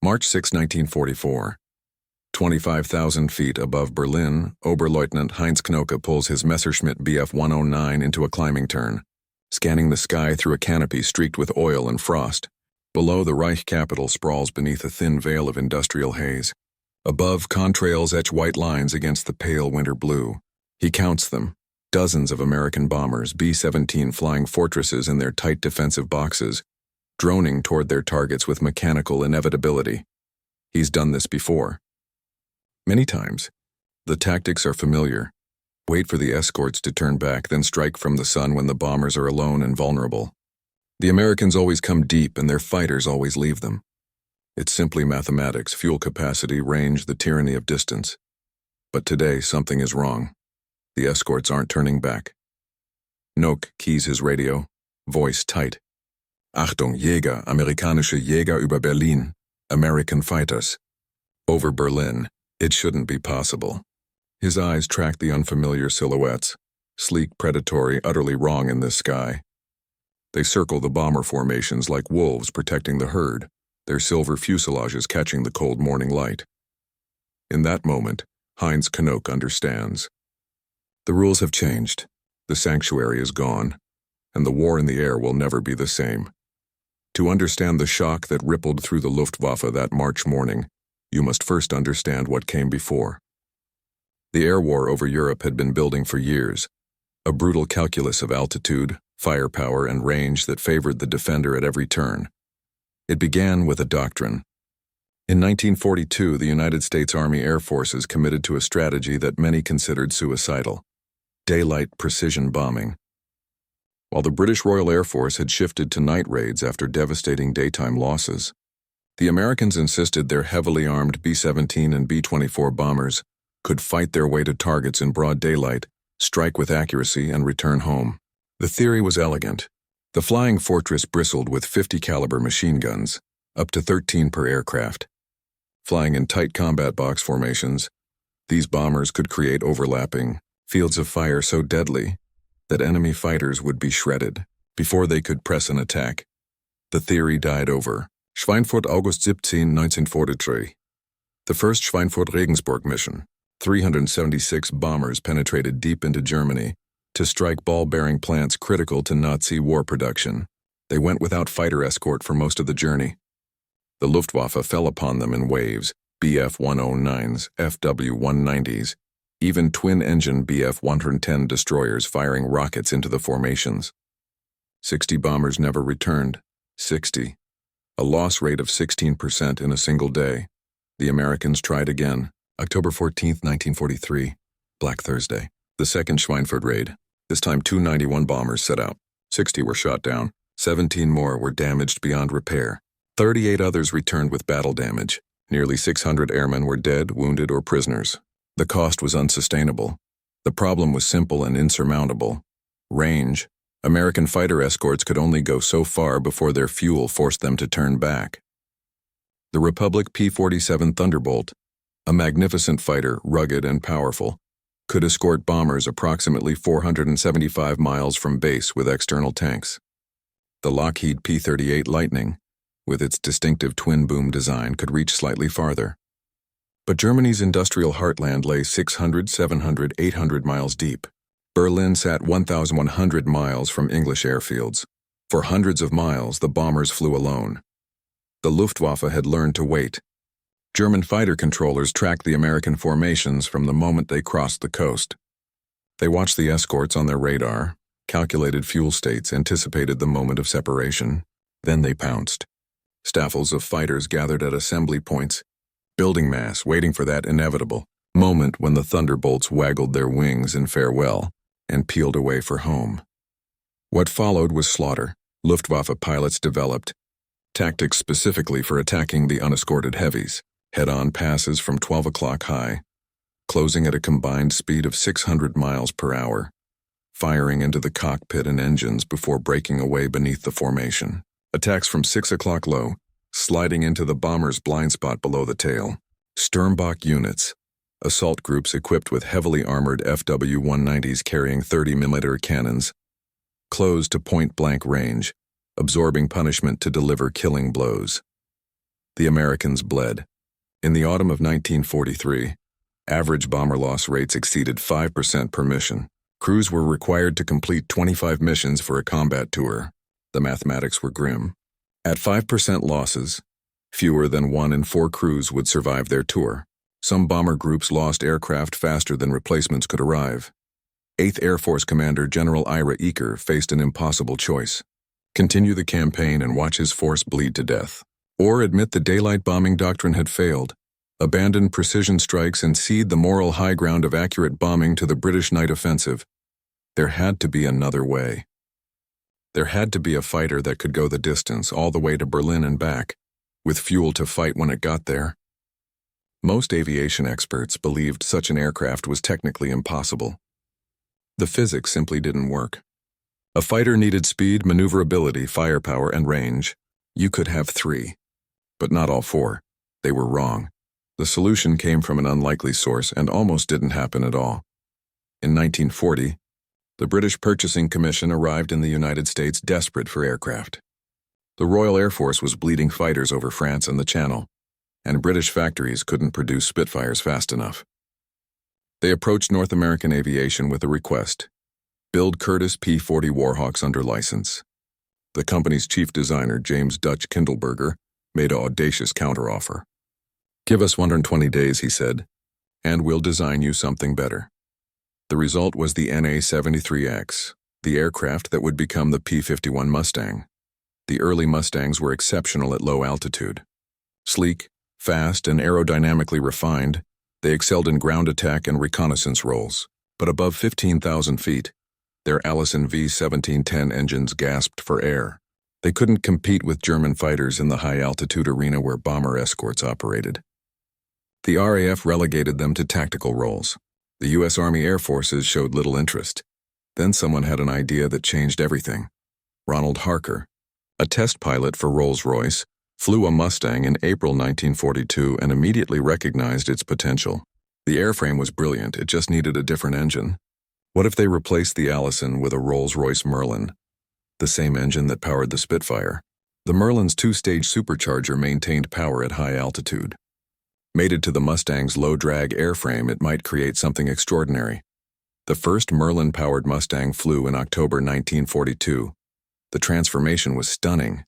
March 6, 1944. 25,000 feet above Berlin, Oberleutnant Heinz Knoke pulls his Messerschmitt Bf-109 into a climbing turn, scanning the sky through a canopy streaked with oil and frost. Below, the Reich capital sprawls beneath a thin veil of industrial haze. Above, contrails etch white lines against the pale winter blue. He counts them. Dozens of American bombers, B-17 flying fortresses in their tight defensive boxes, droning toward their targets with mechanical inevitability. He's done this before. Many times. The tactics are familiar. Wait for the escorts to turn back, then strike from the sun when the bombers are alone and vulnerable. The Americans always come deep and their fighters always leave them. It's simply mathematics, fuel capacity, range, the tyranny of distance. But today, something is wrong. The escorts aren't turning back. Knoke keys his radio, voice tight. Achtung, Jäger, amerikanische Jäger über Berlin, American fighters. Over Berlin. It shouldn't be possible. His eyes track the unfamiliar silhouettes, sleek, predatory, utterly wrong in this sky. They circle the bomber formations like wolves protecting the herd, their silver fuselages catching the cold morning light. In that moment, Heinz Knoke understands. The rules have changed, the sanctuary is gone, and the war in the air will never be the same. To understand the shock that rippled through the Luftwaffe that March morning, you must first understand what came before. The air war over Europe had been building for years, a brutal calculus of altitude, firepower, and range that favored the defender at every turn. It began with a doctrine. In 1942, the United States Army Air Forces committed to a strategy that many considered suicidal: daylight precision bombing. While the British Royal Air Force had shifted to night raids after devastating daytime losses, the Americans insisted their heavily armed B-17 and B-24 bombers could fight their way to targets in broad daylight, strike with accuracy, and return home. The theory was elegant. The flying fortress bristled with 50-caliber machine guns, up to 13 per aircraft. Flying in tight combat box formations, these bombers could create overlapping fields of fire so deadly that enemy fighters would be shredded before they could press an attack. The theory died over. Schweinfurt, August 17, 1943. The first Schweinfurt-Regensburg mission. 376 bombers penetrated deep into Germany to strike ball-bearing plants critical to Nazi war production. They went without fighter escort for most of the journey. The Luftwaffe fell upon them in waves, Bf-109s, FW-190s, even twin-engine Bf-110 destroyers firing rockets into the formations. 60 bombers never returned. 60. A loss rate of 16% in a single day. The Americans tried again. October 14, 1943, Black Thursday. The second Schweinfurt raid. This time 291 bombers set out. 60 were shot down. 17 more were damaged beyond repair. 38 others returned with battle damage. Nearly 600 airmen were dead, wounded, or prisoners. The cost was unsustainable. The problem was simple and insurmountable. Range. American fighter escorts could only go so far before their fuel forced them to turn back. The Republic P-47 Thunderbolt, a magnificent fighter, rugged and powerful, could escort bombers approximately 475 miles from base with external tanks. The Lockheed P-38 Lightning, with its distinctive twin-boom design, could reach slightly farther. But Germany's industrial heartland lay 600, 700, 800 miles deep. Berlin sat 1,100 miles from English airfields. For hundreds of miles, the bombers flew alone. The Luftwaffe had learned to wait. German fighter controllers tracked the American formations from the moment they crossed the coast. They watched the escorts on their radar, calculated fuel states, anticipated the moment of separation. Then they pounced. Staffels of fighters gathered at assembly points, building mass, waiting for that inevitable moment when the thunderbolts waggled their wings in farewell and peeled away for home. What followed was slaughter. Luftwaffe pilots developed tactics specifically for attacking the unescorted heavies, head-on passes from 12 o'clock high, closing at a combined speed of 600 miles per hour, firing into the cockpit and engines before breaking away beneath the formation. Attacks from 6 o'clock low, sliding into the bomber's blind spot below the tail. Sturmbach units, assault groups equipped with heavily armored FW-190s carrying 30mm cannons, closed to point-blank range, absorbing punishment to deliver killing blows. The Americans bled. In the autumn of 1943, average bomber loss rates exceeded 5% per mission. Crews were required to complete 25 missions for a combat tour. The mathematics were grim. At 5% losses, fewer than 1 in 4 crews would survive their tour. Some bomber groups lost aircraft faster than replacements could arrive. 8th Air Force Commander General Ira Eaker faced an impossible choice: continue the campaign and watch his force bleed to death, or admit the daylight bombing doctrine had failed, abandon precision strikes and cede the moral high ground of accurate bombing to the British night offensive. There had to be another way. There had to be a fighter that could go the distance all the way to Berlin and back, with fuel to fight when it got there. Most aviation experts believed such an aircraft was technically impossible. The physics simply didn't work. A fighter needed speed, maneuverability, firepower, and range. You could have 3, but not all 4. They were wrong. The solution came from an unlikely source and almost didn't happen at all. In 1940, the British Purchasing Commission arrived in the United States desperate for aircraft. The Royal Air Force was bleeding fighters over France and the Channel, and British factories couldn't produce Spitfires fast enough. They approached North American Aviation with a request: build Curtiss P-40 Warhawks under license. The company's chief designer, James Dutch Kindleberger, made an audacious counteroffer. Give us 120 days, he said, and we'll design you something better. The result was the NA-73X, the aircraft that would become the P-51 Mustang. The early Mustangs were exceptional at low altitude. Sleek, fast, and aerodynamically refined, they excelled in ground attack and reconnaissance roles. But above 15,000 feet, their Allison V-1710 engines gasped for air. They couldn't compete with German fighters in the high-altitude arena where bomber escorts operated. The RAF relegated them to tactical roles. The U.S. Army Air Forces showed little interest. Then someone had an idea that changed everything. Ronald Harker, a test pilot for Rolls-Royce, flew a Mustang in April 1942 and immediately recognized its potential. The airframe was brilliant, it just needed a different engine. What if they replaced the Allison with a Rolls-Royce Merlin, the same engine that powered the Spitfire? The Merlin's 2-stage supercharger maintained power at high altitude. Mated to the Mustang's low-drag airframe, it might create something extraordinary. The first Merlin-powered Mustang flew in October 1942. The transformation was stunning.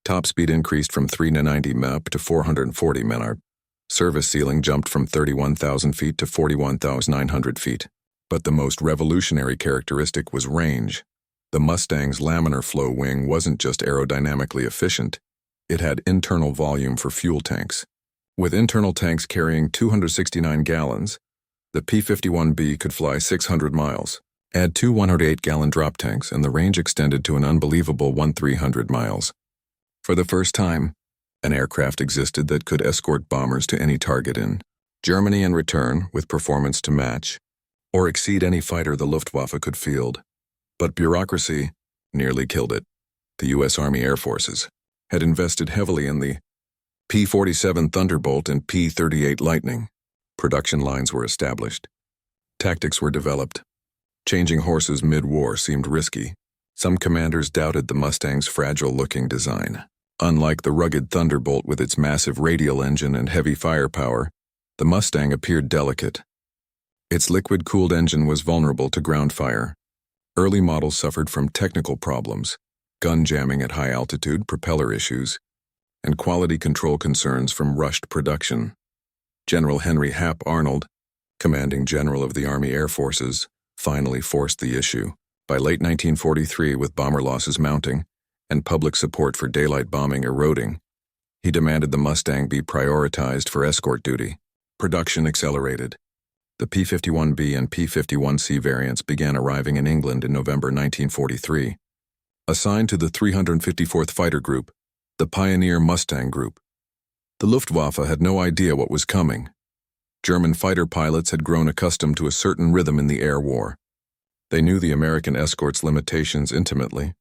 Top speed increased from 390 mph to 440 mph. Service ceiling jumped from 31,000 feet to 41,900 feet. But the most revolutionary characteristic was range. The Mustang's laminar flow wing wasn't just aerodynamically efficient, it had internal volume for fuel tanks. With internal tanks carrying 269 gallons, the P-51B could fly 600 miles. Add 2 108-gallon drop tanks and the range extended to an unbelievable 1,300 miles. For the first time, an aircraft existed that could escort bombers to any target in Germany and return with performance to match or exceed any fighter the Luftwaffe could field. But bureaucracy nearly killed it. The U.S. Army Air Forces had invested heavily in the P-47 Thunderbolt and P-38 Lightning. Production lines were established. Tactics were developed. Changing horses mid-war seemed risky. Some commanders doubted the Mustang's fragile-looking design. Unlike the rugged Thunderbolt with its massive radial engine and heavy firepower, the Mustang appeared delicate. Its liquid-cooled engine was vulnerable to ground fire. Early models suffered from technical problems, gun jamming at high altitude, propeller issues, and quality control concerns from rushed production. General Henry Hap Arnold, commanding general of the Army Air Forces, finally forced the issue. By late 1943, with bomber losses mounting and public support for daylight bombing eroding, he demanded the Mustang be prioritized for escort duty. Production accelerated. The P-51B and P-51C variants began arriving in England in November 1943. Assigned to the 354th Fighter Group, the Pioneer Mustang Group, the Luftwaffe had no idea what was coming. German fighter pilots had grown accustomed to a certain rhythm in the air war. They knew the American escort's limitations intimately.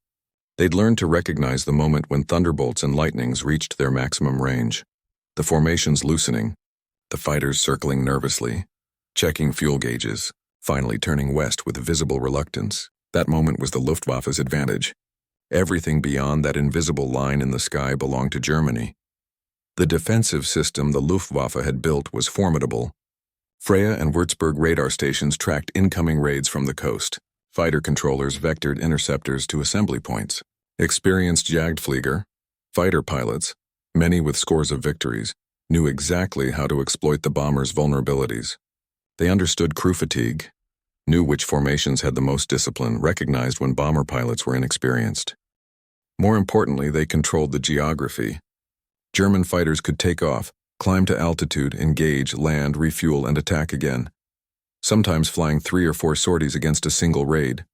They'd learned to recognize the moment when Thunderbolts and Lightnings reached their maximum range. The formations loosening, the fighters circling nervously, checking fuel gauges, finally turning west with visible reluctance. That moment was the Luftwaffe's advantage. Everything beyond that invisible line in the sky belonged to Germany. The defensive system the Luftwaffe had built was formidable. Freya and Würzburg radar stations tracked incoming raids from the coast. Fighter controllers vectored interceptors to assembly points. Experienced Jagdflieger, fighter pilots, many with scores of victories, knew exactly how to exploit the bomber's vulnerabilities. They understood crew fatigue, knew which formations had the most discipline, recognized when bomber pilots were inexperienced. More importantly, they controlled the geography. German fighters could take off, climb to altitude, engage, land, refuel, and attack again, sometimes flying 3 or 4 sorties against a single raid.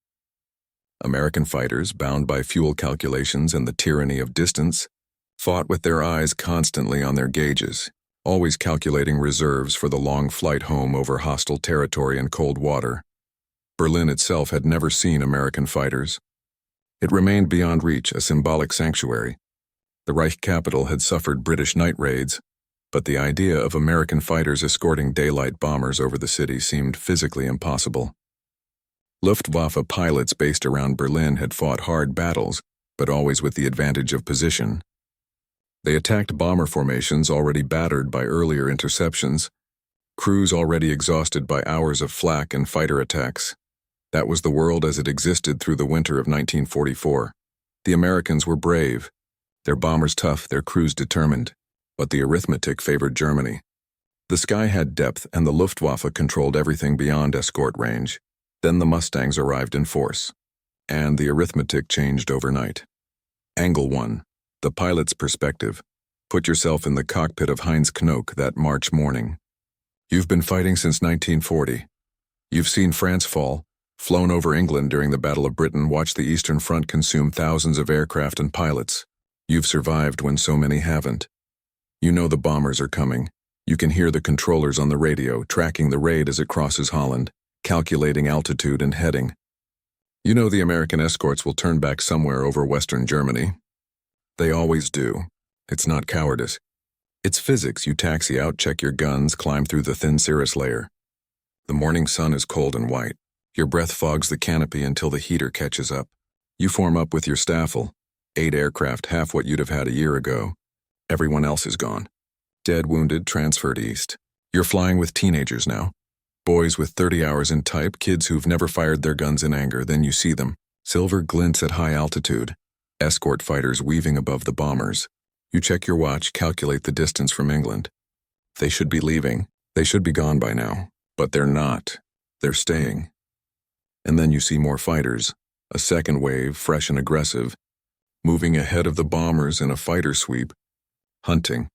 American fighters, bound by fuel calculations and the tyranny of distance, fought with their eyes constantly on their gauges, always calculating reserves for the long flight home over hostile territory and cold water. Berlin itself had never seen American fighters. It remained beyond reach, a symbolic sanctuary. The Reich capital had suffered British night raids, but the idea of American fighters escorting daylight bombers over the city seemed physically impossible. Luftwaffe pilots based around Berlin had fought hard battles, but always with the advantage of position. They attacked bomber formations already battered by earlier interceptions, crews already exhausted by hours of flak and fighter attacks. That was the world as it existed through the winter of 1944. The Americans were brave, their bombers tough, their crews determined, but the arithmetic favored Germany. The sky had depth and the Luftwaffe controlled everything beyond escort range. Then the Mustangs arrived in force, and the arithmetic changed overnight. Angle 1. The pilot's perspective. Put yourself in the cockpit of Heinz Knoke that March morning. You've been fighting since 1940. You've seen France fall, flown over England during the Battle of Britain, watched the Eastern Front consume thousands of aircraft and pilots. You've survived when so many haven't. You know the bombers are coming. You can hear the controllers on the radio, tracking the raid as it crosses Holland, calculating altitude and heading. You know the American escorts will turn back somewhere over Western Germany. They always do. It's not cowardice. It's physics. You taxi out, check your guns, climb through the thin cirrus layer. The morning sun is cold and white. Your breath fogs the canopy until the heater catches up. You form up with your staffel. 8 aircraft, half what you'd have had a year ago. Everyone else is gone. Dead, wounded, transferred east. You're flying with teenagers now. Boys with 30 hours in type, kids who've never fired their guns in anger. Then you see them. Silver glints at high altitude. Escort fighters weaving above the bombers. You check your watch, calculate the distance from England. They should be leaving. They should be gone by now. But they're not. They're staying. And then you see more fighters, a second wave, fresh and aggressive, moving ahead of the bombers in a fighter sweep. Hunting.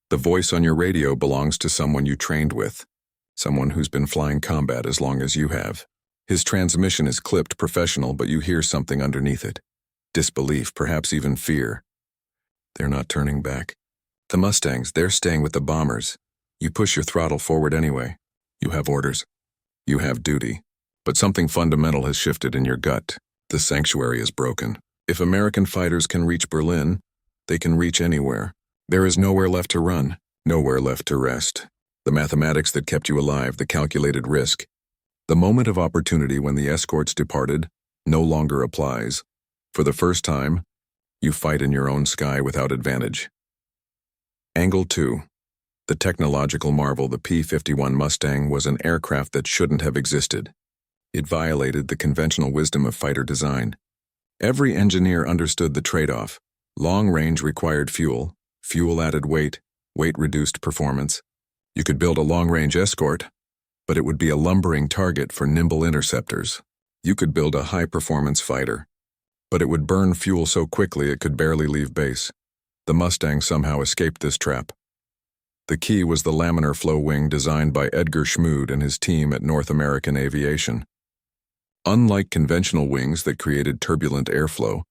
The voice on your radio belongs to someone you trained with, someone who's been flying combat as long as you have. His transmission is clipped, professional, but you hear something underneath it. Disbelief, perhaps even fear. They're not turning back. The Mustangs, they're staying with the bombers. You push your throttle forward anyway. You have orders. You have duty. But something fundamental has shifted in your gut. The sanctuary is broken. If American fighters can reach Berlin, they can reach anywhere. There is nowhere left to run, nowhere left to rest. The mathematics that kept you alive, the calculated risk. The moment of opportunity when the escorts departed no longer applies. For the first time, you fight in your own sky without advantage. Angle 2. The technological marvel, the P-51 Mustang, was an aircraft that shouldn't have existed. It violated the conventional wisdom of fighter design. Every engineer understood the trade-off. Long range required fuel. Fuel added weight. Weight reduced performance. You could build a long-range escort, but it would be a lumbering target for nimble interceptors. You could build a high-performance fighter, but it would burn fuel so quickly it could barely leave base. The Mustang somehow escaped this trap. The key was the laminar flow wing designed by Edgar Schmood and his team at North American Aviation. Unlike conventional wings that created turbulent airflow,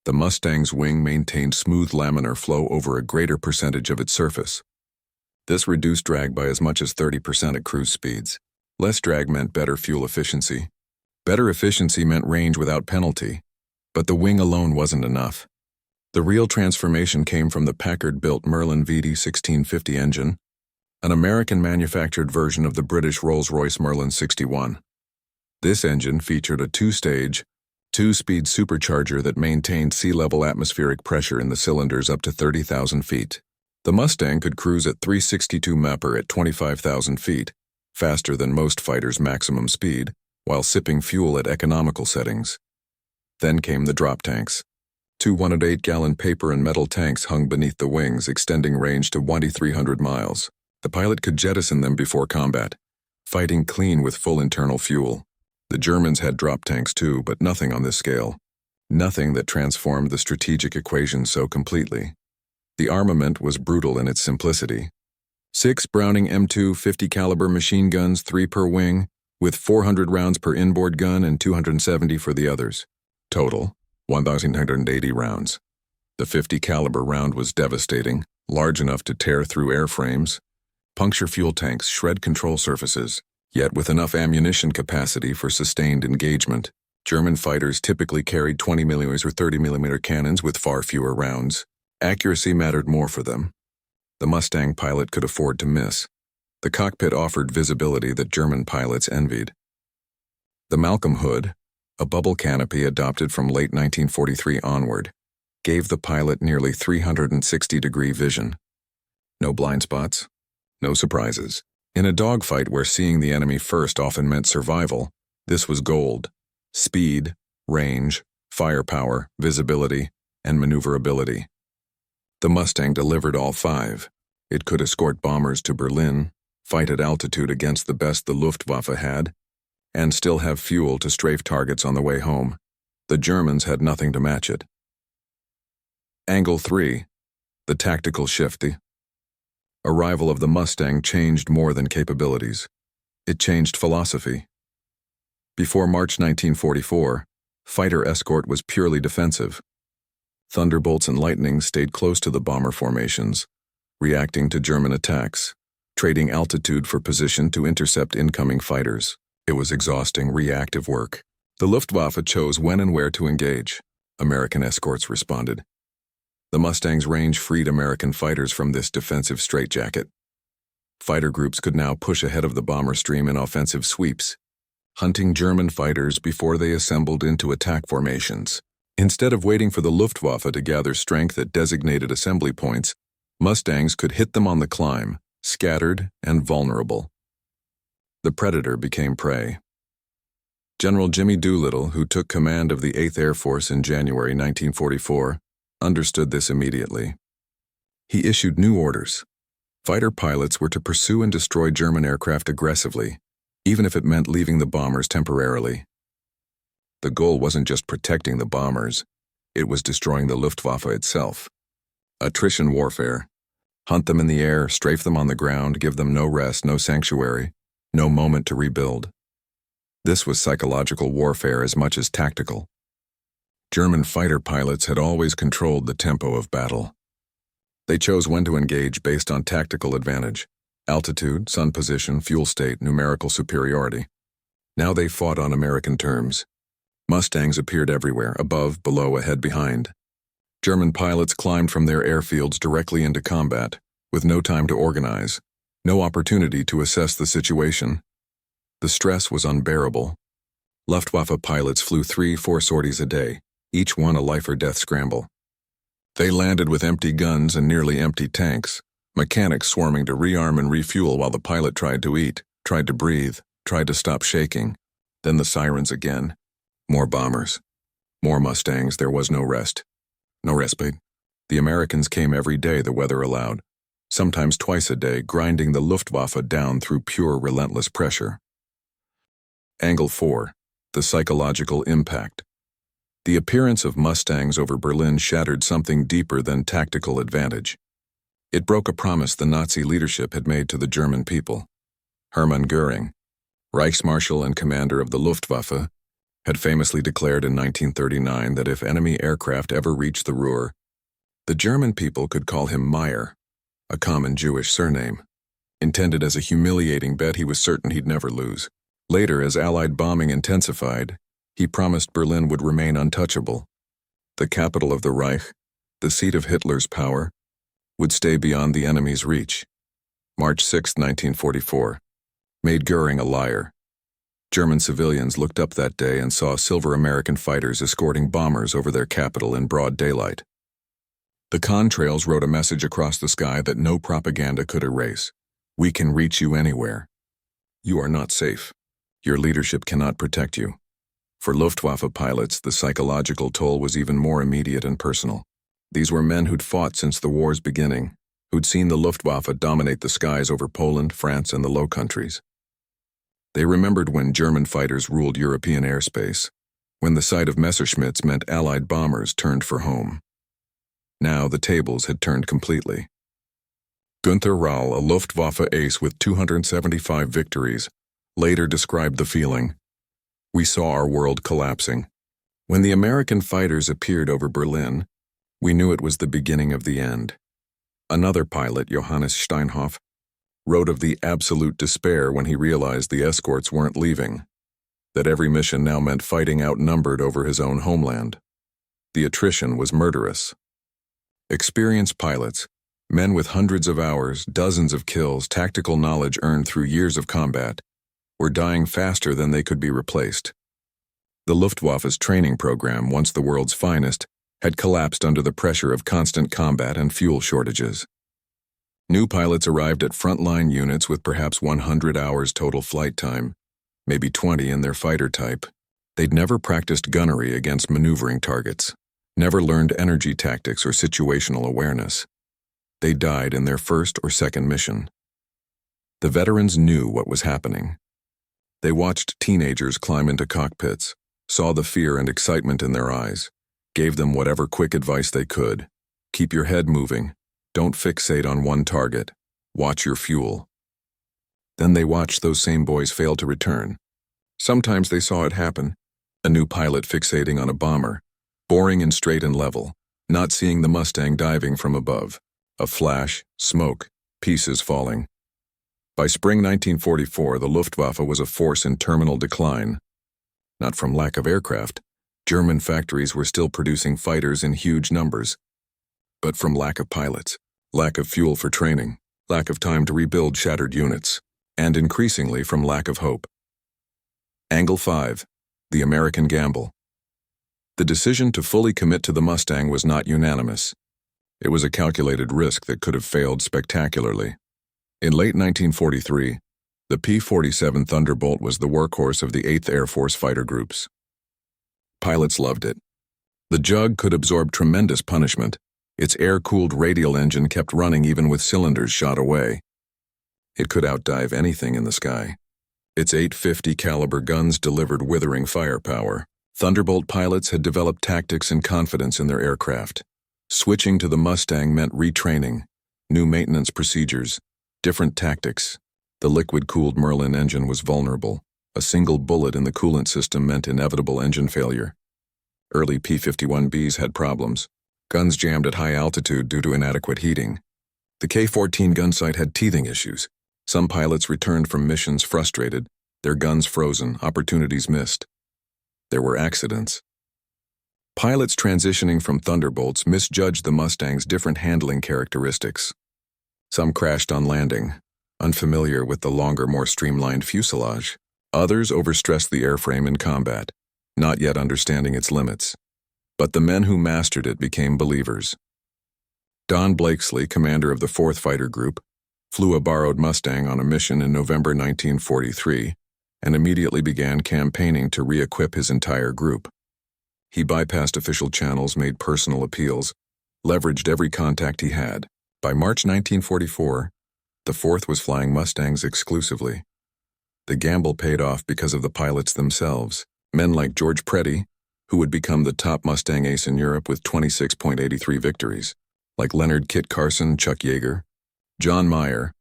the Mustang's wing maintained smooth laminar flow over a greater percentage of its surface. This reduced drag by as much as 30% at cruise speeds. Less drag meant better fuel efficiency. Better efficiency meant range without penalty. But the wing alone wasn't enough. The real transformation came from the Packard-built Merlin VD1650 engine, an American-manufactured version of the British Rolls-Royce Merlin 61. This engine featured a 2-stage, 2-speed supercharger that maintained sea-level atmospheric pressure in the cylinders up to 30,000 feet. The Mustang could cruise at 362 mph at 25,000 feet, faster than most fighters' maximum speed, while sipping fuel at economical settings. Then came the drop tanks. Two 108-gallon paper and metal tanks hung beneath the wings, extending range to 2,300 miles. The pilot could jettison them before combat, fighting clean with full internal fuel. The Germans had drop tanks too, but nothing on this scale. Nothing that transformed the strategic equation so completely. The armament was brutal in its simplicity. 6 Browning M2 50-caliber machine guns, 3 per wing, with 400 rounds per inboard gun and 270 for the others. Total, 1,980 rounds. The 50-caliber round was devastating, large enough to tear through airframes, puncture fuel tanks, shred control surfaces, yet with enough ammunition capacity for sustained engagement. German fighters typically carried 20mm or 30mm cannons with far fewer rounds. Accuracy mattered more for them. The Mustang pilot could afford to miss. The cockpit offered visibility that German pilots envied. The Malcolm hood, a bubble canopy adopted from late 1943 onward, gave the pilot nearly 360-degree vision. No blind spots, no surprises. In a dogfight where seeing the enemy first often meant survival, this was gold. Speed, range, firepower, visibility, and maneuverability. The Mustang delivered all 5. It could escort bombers to Berlin, fight at altitude against the best the Luftwaffe had, and still have fuel to strafe targets on the way home. The Germans had nothing to match it. Angle 3. The tactical shift. The arrival of the Mustang changed more than capabilities. It changed philosophy. Before March 1944, fighter escort was purely defensive. Thunderbolts and Lightnings stayed close to the bomber formations, reacting to German attacks, trading altitude for position to intercept incoming fighters. It was exhausting, reactive work. The Luftwaffe chose when and where to engage. American escorts responded. The Mustang's range freed American fighters from this defensive straitjacket. Fighter groups could now push ahead of the bomber stream in offensive sweeps, hunting German fighters before they assembled into attack formations. Instead of waiting for the Luftwaffe to gather strength at designated assembly points, Mustangs could hit them on the climb, scattered and vulnerable. The predator became prey. General Jimmy Doolittle, who took command of the 8th Air Force in January 1944, understood this immediately. He issued new orders. Fighter pilots were to pursue and destroy German aircraft aggressively, even if it meant leaving the bombers temporarily. The goal wasn't just protecting the bombers, it was destroying the Luftwaffe itself. Attrition warfare. Hunt them in the air, strafe them on the ground, give them no rest, no sanctuary, no moment to rebuild. This was psychological warfare as much as tactical. German fighter pilots had always controlled the tempo of battle. They chose when to engage based on tactical advantage: altitude, sun position, fuel state, numerical superiority. Now they fought on American terms. Mustangs appeared everywhere, above, below, ahead, behind. German pilots climbed from their airfields directly into combat, with no time to organize, no opportunity to assess the situation. The stress was unbearable. Luftwaffe pilots flew 3-4 sorties a day, each one a life-or-death scramble. They landed with empty guns and nearly empty tanks, mechanics swarming to rearm and refuel while the pilot tried to eat, tried to breathe, tried to stop shaking. Then the sirens again. More bombers. More Mustangs. There was no rest. No respite. The Americans came every day the weather allowed, sometimes twice a day, grinding the Luftwaffe down through pure relentless pressure. Angle 4. The psychological impact. The appearance of Mustangs over Berlin shattered something deeper than tactical advantage. It broke a promise the Nazi leadership had made to the German people. Hermann Göring, Reichsmarshal and commander of the Luftwaffe, had famously declared in 1939 that if enemy aircraft ever reached the Ruhr, the German people could call him Meyer, a common Jewish surname. Intended as a humiliating bet he was certain he'd never lose. Later, as Allied bombing intensified, he promised Berlin would remain untouchable. The capital of the Reich, the seat of Hitler's power, would stay beyond the enemy's reach. March 6, 1944, made Göring a liar. German civilians looked up that day and saw silver American fighters escorting bombers over their capital in broad daylight. The contrails wrote a message across the sky that no propaganda could erase. We can reach you anywhere. You are not safe. Your leadership cannot protect you. For Luftwaffe pilots, the psychological toll was even more immediate and personal. These were men who'd fought since the war's beginning, who'd seen the Luftwaffe dominate the skies over Poland, France, and the Low Countries. They remembered when German fighters ruled European airspace, when the sight of Messerschmitts meant Allied bombers turned for home. Now the tables had turned completely. Günther Rall, a Luftwaffe ace with 275 victories, later described the feeling. We saw our world collapsing. When the American fighters appeared over Berlin, we knew it was the beginning of the end. Another pilot, Johannes Steinhoff, wrote of the absolute despair when he realized the escorts weren't leaving, that every mission now meant fighting outnumbered over his own homeland. The attrition was murderous. Experienced pilots, men with hundreds of hours, dozens of kills, tactical knowledge earned through years of combat, were dying faster than they could be replaced. The Luftwaffe's training program, once the world's finest, had collapsed under the pressure of constant combat and fuel shortages. New pilots arrived at frontline units with perhaps 100 hours total flight time, maybe 20 in their fighter type. They'd never practiced gunnery against maneuvering targets, never learned energy tactics or situational awareness. They died in their first or second mission. The veterans knew what was happening. They watched teenagers climb into cockpits, saw the fear and excitement in their eyes, gave them whatever quick advice they could. Keep your head moving. Don't fixate on one target. Watch your fuel. Then they watched those same boys fail to return. Sometimes they saw it happen. A new pilot fixating on a bomber, boring in straight and level, not seeing the Mustang diving from above. A flash, smoke, pieces falling. By spring 1944, the Luftwaffe was a force in terminal decline. Not from lack of aircraft. German factories were still producing fighters in huge numbers, but from lack of pilots, lack of fuel for training, lack of time to rebuild shattered units, and increasingly from lack of hope. Angle 5. The American Gamble. The decision to fully commit to the Mustang was not unanimous. It was a calculated risk that could have failed spectacularly. In late 1943, the P-47 Thunderbolt was the workhorse of the 8th Air Force fighter groups. Pilots loved it. The Jug could absorb tremendous punishment. Its air-cooled radial engine kept running even with cylinders shot away. It could outdive anything in the sky. Its 850 caliber guns delivered withering firepower. Thunderbolt pilots had developed tactics and confidence in their aircraft. Switching to the Mustang meant retraining, new maintenance procedures, different tactics. The liquid-cooled Merlin engine was vulnerable. A single bullet in the coolant system meant inevitable engine failure. Early P-51Bs had problems. Guns jammed at high altitude due to inadequate heating. The K-14 gun sight had teething issues. Some pilots returned from missions frustrated, their guns frozen, opportunities missed. There were accidents. Pilots transitioning from Thunderbolts misjudged the Mustang's different handling characteristics. Some crashed on landing, unfamiliar with the longer, more streamlined fuselage. Others overstressed the airframe in combat, not yet understanding its limits. But the men who mastered it became believers. Don Blakesley, commander of the 4th Fighter Group, flew a borrowed Mustang on a mission in November 1943 and immediately began campaigning to re-equip his entire group. He bypassed official channels, made personal appeals, leveraged every contact he had. By March 1944, the 4th was flying Mustangs exclusively. The gamble paid off because of the pilots themselves. Men like George Preddy, who would become the top Mustang ace in Europe with 26.83 victories, like Leonard Kit Carson, Chuck Yeager, John Meyer,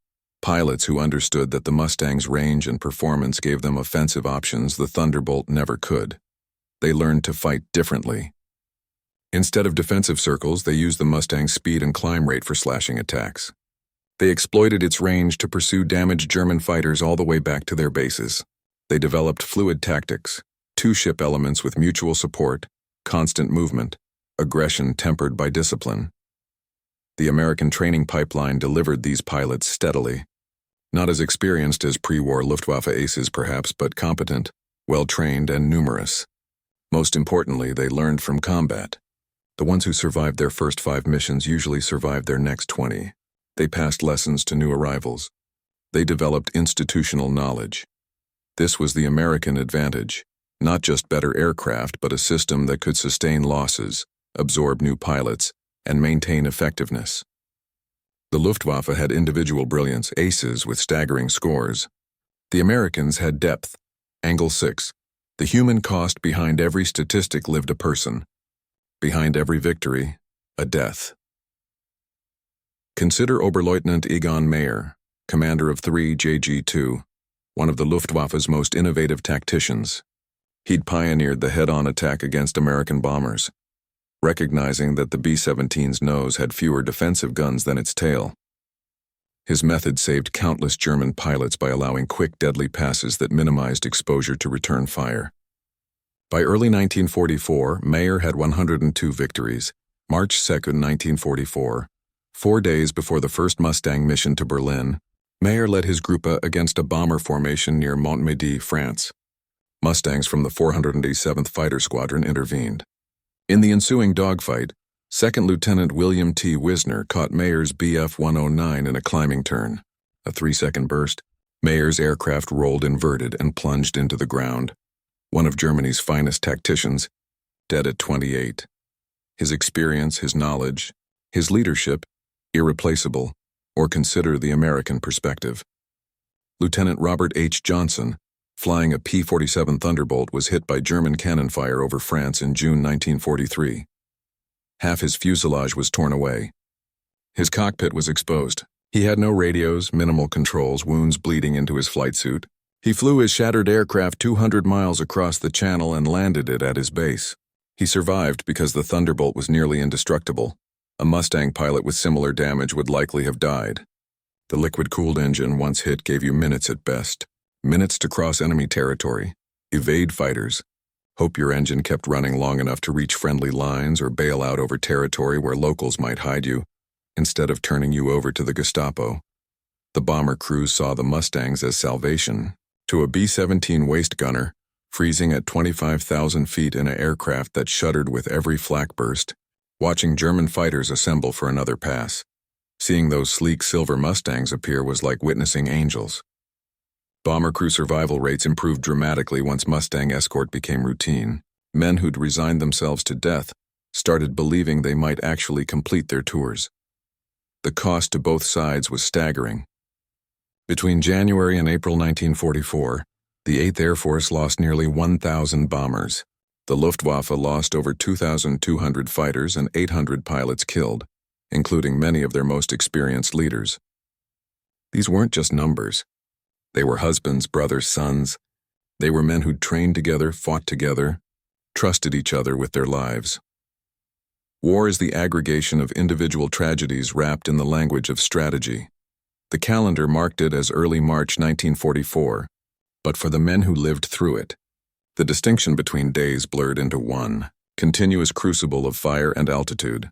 pilots who understood that the Mustang's range and performance gave them offensive options the Thunderbolt never could. They learned to fight differently. Instead of defensive circles, they used the Mustang's speed and climb rate for slashing attacks. They exploited its range to pursue damaged German fighters all the way back to their bases. They developed fluid tactics, two-ship elements with mutual support, constant movement, aggression tempered by discipline. The American training pipeline delivered these pilots steadily. Not as experienced as pre-war Luftwaffe aces perhaps, but competent, well-trained, and numerous. Most importantly, they learned from combat. The ones who survived their first 5 missions usually survived their next 20. They passed lessons to new arrivals. They developed institutional knowledge. This was the American advantage, not just better aircraft, but a system that could sustain losses, absorb new pilots, and maintain effectiveness. The Luftwaffe had individual brilliance, aces with staggering scores. The Americans had depth, angle 6. The human cost behind every statistic lived a person. Behind every victory, a death. Consider Oberleutnant Egon Mayer, commander of 3 JG-2, one of the Luftwaffe's most innovative tacticians. He'd pioneered the head-on attack against American bombers, recognizing that the B-17's nose had fewer defensive guns than its tail. His method saved countless German pilots by allowing quick, deadly passes that minimized exposure to return fire. By early 1944, Mayer had 102 victories. March 2, 1944, 4 days before the first Mustang mission to Berlin, Mayer led his Gruppe against a bomber formation near Montmédy, France. Mustangs from the 487th Fighter Squadron intervened. In the ensuing dogfight, 2nd Lieutenant William T. Wisner caught Mayer's Bf-109 in a climbing turn. A 3-second burst, Mayer's aircraft rolled inverted and plunged into the ground. One of Germany's finest tacticians, dead at 28. His experience, his knowledge, his leadership, irreplaceable, or consider the American perspective. Lieutenant Robert H. Johnson, flying a P-47 Thunderbolt, was hit by German cannon fire over France in June 1943. Half his fuselage was torn away. His cockpit was exposed. He had no radios, minimal controls, wounds bleeding into his flight suit. He flew his shattered aircraft 200 miles across the channel and landed it at his base. He survived because the Thunderbolt was nearly indestructible. A Mustang pilot with similar damage would likely have died. The liquid-cooled engine, once hit, gave you minutes at best. Minutes to cross enemy territory, evade fighters, hope your engine kept running long enough to reach friendly lines or bail out over territory where locals might hide you, instead of turning you over to the Gestapo. The bomber crews saw the Mustangs as salvation. To a B-17 waist gunner, freezing at 25,000 feet in an aircraft that shuddered with every flak burst, watching German fighters assemble for another pass. Seeing those sleek silver Mustangs appear was like witnessing angels. Bomber crew survival rates improved dramatically once Mustang escort became routine. Men who'd resigned themselves to death started believing they might actually complete their tours. The cost to both sides was staggering. Between January and April 1944, the 8th Air Force lost nearly 1,000 bombers. The Luftwaffe lost over 2,200 fighters and 800 pilots killed, including many of their most experienced leaders. These weren't just numbers. They were husbands, brothers, sons. They were men who'd trained together, fought together, trusted each other with their lives. War is the aggregation of individual tragedies wrapped in the language of strategy. The calendar marked it as early March 1944, but for the men who lived through it, the distinction between days blurred into one continuous crucible of fire and altitude.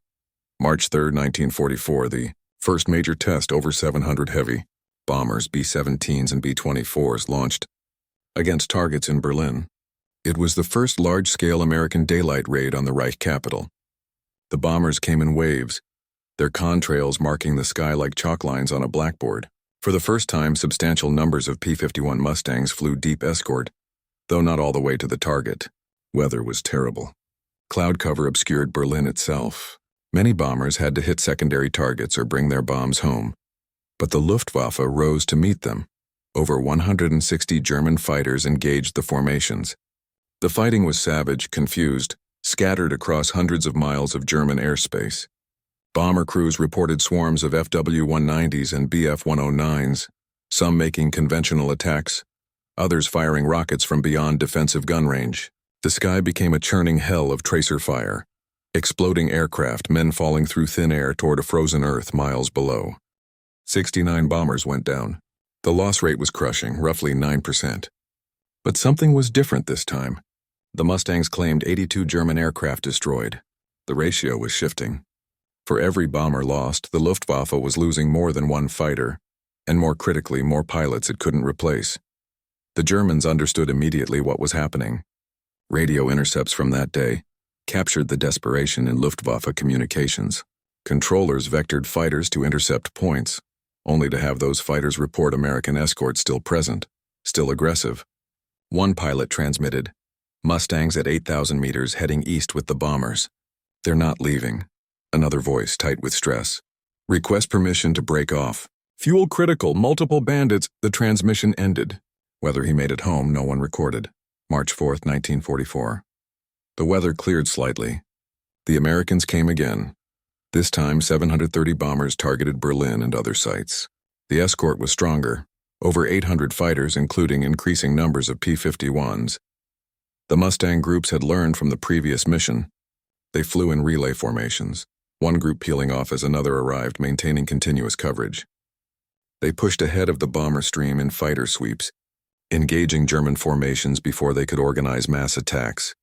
March 3, 1944, the first major test over 700 heavy bombers, B-17s and B-24s, launched against targets in Berlin. It was the first large-scale American daylight raid on the Reich capital. The bombers came in waves, their contrails marking the sky like chalk lines on a blackboard. For the first time, substantial numbers of P-51 Mustangs flew deep escort, though not all the way to the target. Weather was terrible. Cloud cover obscured Berlin itself. Many bombers had to hit secondary targets or bring their bombs home. But the Luftwaffe rose to meet them. Over 160 German fighters engaged the formations. The fighting was savage, confused, scattered across hundreds of miles of German airspace. Bomber crews reported swarms of FW-190s and Bf-109s, some making conventional attacks, others firing rockets from beyond defensive gun range. The sky became a churning hell of tracer fire, exploding aircraft, men falling through thin air toward a frozen earth miles below. 69 bombers went down. The loss rate was crushing, roughly 9%. But something was different this time. The Mustangs claimed 82 German aircraft destroyed. The ratio was shifting. For every bomber lost, the Luftwaffe was losing more than one fighter, and more critically, more pilots it couldn't replace. The Germans understood immediately what was happening. Radio intercepts from that day, captured the desperation in Luftwaffe communications. Controllers vectored fighters to intercept points, only to have those fighters report American escorts still present, still aggressive. One pilot transmitted, "Mustangs at 8,000 meters heading east with the bombers. They're not leaving." Another voice, tight with stress, "Request permission to break off. Fuel critical, multiple bandits." The transmission ended. Whether he made it home, no one recorded. March 4th, 1944. The weather cleared slightly. The Americans came again. This time, 730 bombers targeted Berlin and other sites. The escort was stronger, over 800 fighters, including increasing numbers of P-51s. The Mustang groups had learned from the previous mission. They flew in relay formations, one group peeling off as another arrived, maintaining continuous coverage. They pushed ahead of the bomber stream in fighter sweeps, engaging German formations before they could organize mass attacks.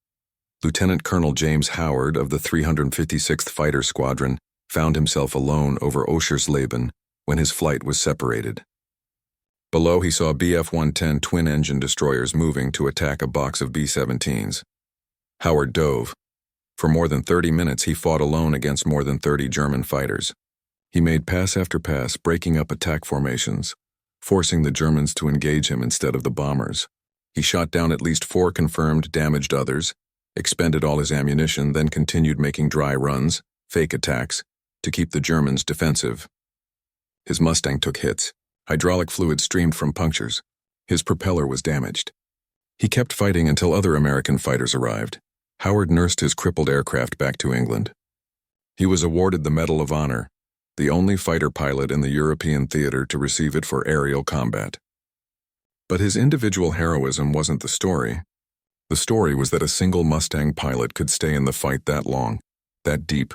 Lieutenant Colonel James Howard of the 356th Fighter Squadron found himself alone over Oschersleben when his flight was separated. Below, he saw Bf-110 twin-engine destroyers moving to attack a box of B-17s. Howard dove. For more than 30 minutes, he fought alone against more than 30 German fighters. He made pass after pass, breaking up attack formations, forcing the Germans to engage him instead of the bombers. He shot down at least 4 confirmed, damaged others, expended all his ammunition, then continued making dry runs, fake attacks, to keep the Germans defensive. His Mustang took hits. Hydraulic fluid streamed from punctures. His propeller was damaged. He kept fighting until other American fighters arrived. Howard nursed his crippled aircraft back to England. He was awarded the Medal of Honor, the only fighter pilot in the European theater to receive it for aerial combat. But his individual heroism wasn't the story. The story was that a single Mustang pilot could stay in the fight that long, that deep,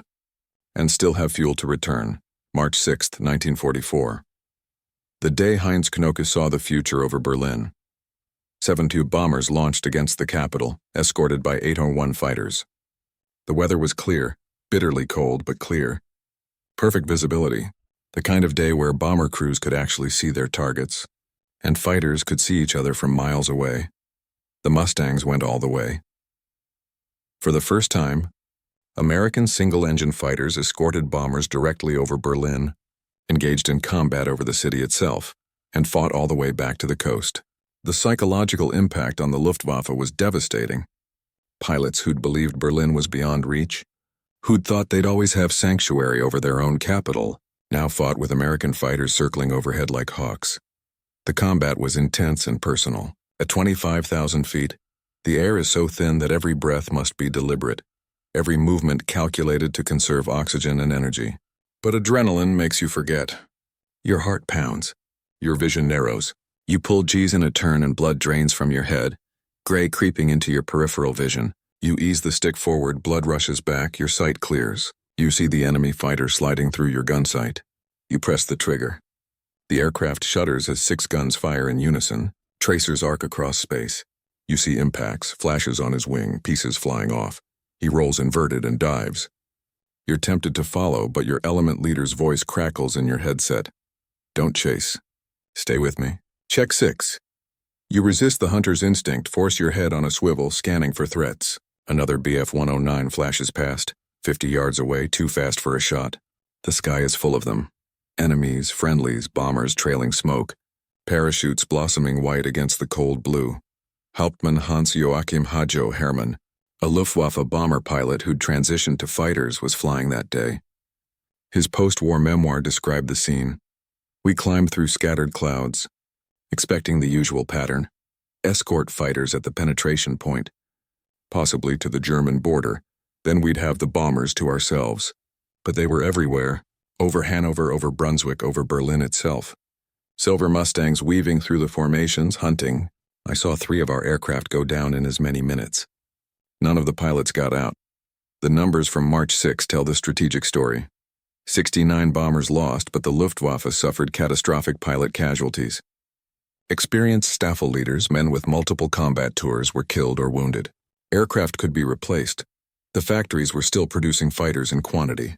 and still have fuel to return. March 6, 1944. The day Heinz Knoke saw the future over Berlin. 72 bombers launched against the capital, escorted by 801 fighters. The weather was clear, bitterly cold but clear. Perfect visibility, the kind of day where bomber crews could actually see their targets, and fighters could see each other from miles away. The Mustangs went all the way. For the first time, American single-engine fighters escorted bombers directly over Berlin, engaged in combat over the city itself, and fought all the way back to the coast. The psychological impact on the Luftwaffe was devastating. Pilots who'd believed Berlin was beyond reach, who'd thought they'd always have sanctuary over their own capital, now fought with American fighters circling overhead like hawks. The combat was intense and personal. At 25,000 feet, the air is so thin that every breath must be deliberate, every movement calculated to conserve oxygen and energy. But adrenaline makes you forget. Your heart pounds. Your vision narrows. You pull G's in a turn and blood drains from your head, gray creeping into your peripheral vision. You ease the stick forward, blood rushes back, your sight clears. You see the enemy fighter sliding through your gun sight. You press the trigger. The aircraft shudders as 6 guns fire in unison. Tracers arc across space. You see impacts, flashes on his wing, pieces flying off. He rolls inverted and dives. You're tempted to follow, but your element leader's voice crackles in your headset. Don't chase. Stay with me. Check 6. You resist the hunter's instinct, force your head on a swivel, scanning for threats. Another Bf-109 flashes past, 50 yards away, too fast for a shot. The sky is full of them. Enemies, friendlies, bombers trailing smoke. Parachutes blossoming white against the cold blue. Hauptmann Hans-Joachim Hajo Hermann, a Luftwaffe bomber pilot who'd transitioned to fighters, was flying that day. His post-war memoir described the scene. We climbed through scattered clouds, expecting the usual pattern. Escort fighters at the penetration point, possibly to the German border. Then we'd have the bombers to ourselves. But they were everywhere, over Hanover, over Brunswick, over Berlin itself. Silver Mustangs weaving through the formations, hunting. I saw 3 of our aircraft go down in as many minutes. None of the pilots got out. The numbers from March 6 tell the strategic story. 69 bombers lost, but the Luftwaffe suffered catastrophic pilot casualties. Experienced staffel leaders, men with multiple combat tours, were killed or wounded. Aircraft could be replaced. The factories were still producing fighters in quantity.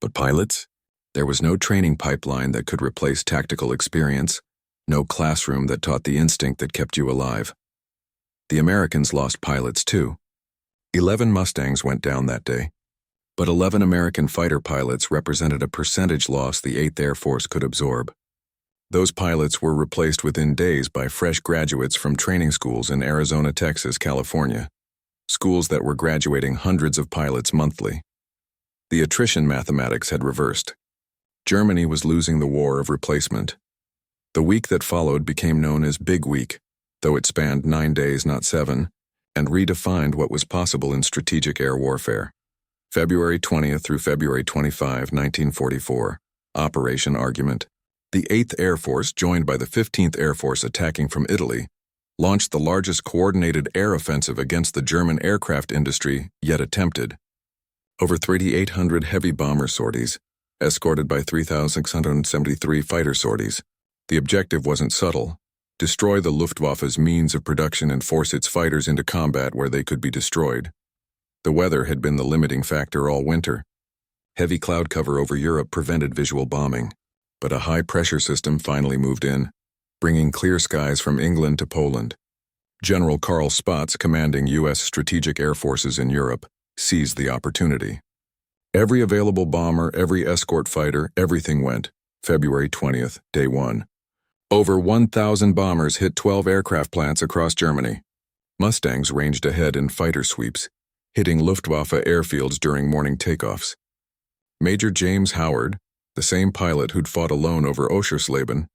But pilots? There was no training pipeline that could replace tactical experience, no classroom that taught the instinct that kept you alive. The Americans lost pilots too. 11 Mustangs went down that day, but 11 American fighter pilots represented a percentage loss the 8th Air Force could absorb. Those pilots were replaced within days by fresh graduates from training schools in Arizona, Texas, California, schools that were graduating hundreds of pilots monthly. The attrition mathematics had reversed. Germany was losing the war of replacement. The week that followed became known as Big Week, though it spanned 9 days, not 7, and redefined what was possible in strategic air warfare. February 20th through February 25, 1944, Operation Argument. The 8th Air Force, joined by the 15th Air Force attacking from Italy, launched the largest coordinated air offensive against the German aircraft industry yet attempted. Over 3,800 heavy bomber sorties, escorted by 3,673 fighter sorties. The objective wasn't subtle: destroy the Luftwaffe's means of production and force its fighters into combat where they could be destroyed. The weather had been the limiting factor all winter. Heavy cloud cover over Europe prevented visual bombing, but a high-pressure system finally moved in, bringing clear skies from England to Poland. General Karl Spaatz, commanding U.S. strategic air forces in Europe, seized the opportunity. Every available bomber, every escort fighter, everything went. February 20th, Day 1. Over 1,000 bombers hit 12 aircraft plants across Germany. Mustangs ranged ahead in fighter sweeps, hitting Luftwaffe airfields during morning takeoffs. Major James Howard, the same pilot who'd fought alone over Oschersleben,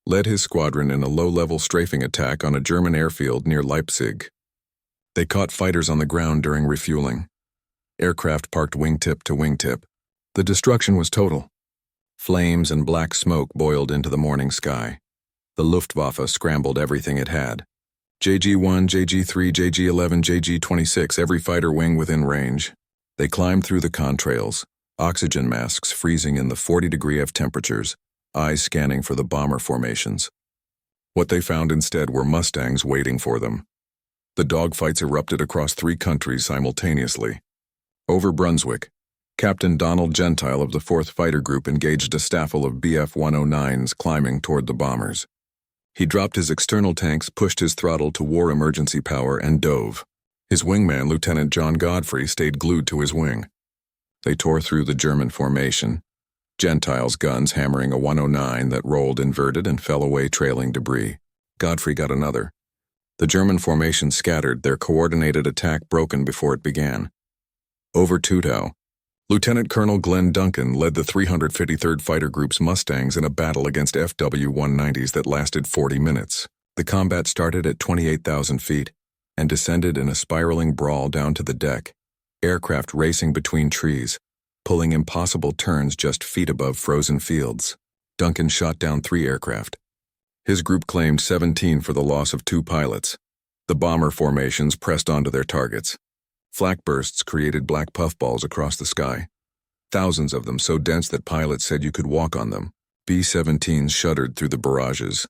led his squadron in a low-level strafing attack on a German airfield near Leipzig. They caught fighters on the ground during refueling. Aircraft parked wingtip to wingtip. The destruction was total. Flames and black smoke boiled into the morning sky. The Luftwaffe scrambled everything it had. JG-1, JG-3, JG-11, JG-26, every fighter wing within range. They climbed through the contrails, oxygen masks freezing in the 40-degree F temperatures, eyes scanning for the bomber formations. What they found instead were Mustangs waiting for them. The dogfights erupted across 3 countries simultaneously. Over Brunswick, Captain Donald Gentile of the 4th Fighter Group engaged a staffel of Bf-109s climbing toward the bombers. He dropped his external tanks, pushed his throttle to war emergency power, and dove. His wingman, Lieutenant John Godfrey, stayed glued to his wing. They tore through the German formation, Gentile's guns hammering a 109 that rolled inverted and fell away trailing debris. Godfrey got another. The German formation scattered, their coordinated attack broken before it began. Over Tutau, Lieutenant Colonel Glenn Duncan led the 353rd Fighter Group's Mustangs in a battle against FW-190s that lasted 40 minutes. The combat started at 28,000 feet and descended in a spiraling brawl down to the deck, aircraft racing between trees, pulling impossible turns just feet above frozen fields. Duncan shot down 3 aircraft. His group claimed 17 for the loss of 2 pilots. The bomber formations pressed onto their targets. Flak bursts created black puffballs across the sky, thousands of them so dense that pilots said you could walk on them. B-17s shuddered through the barrages,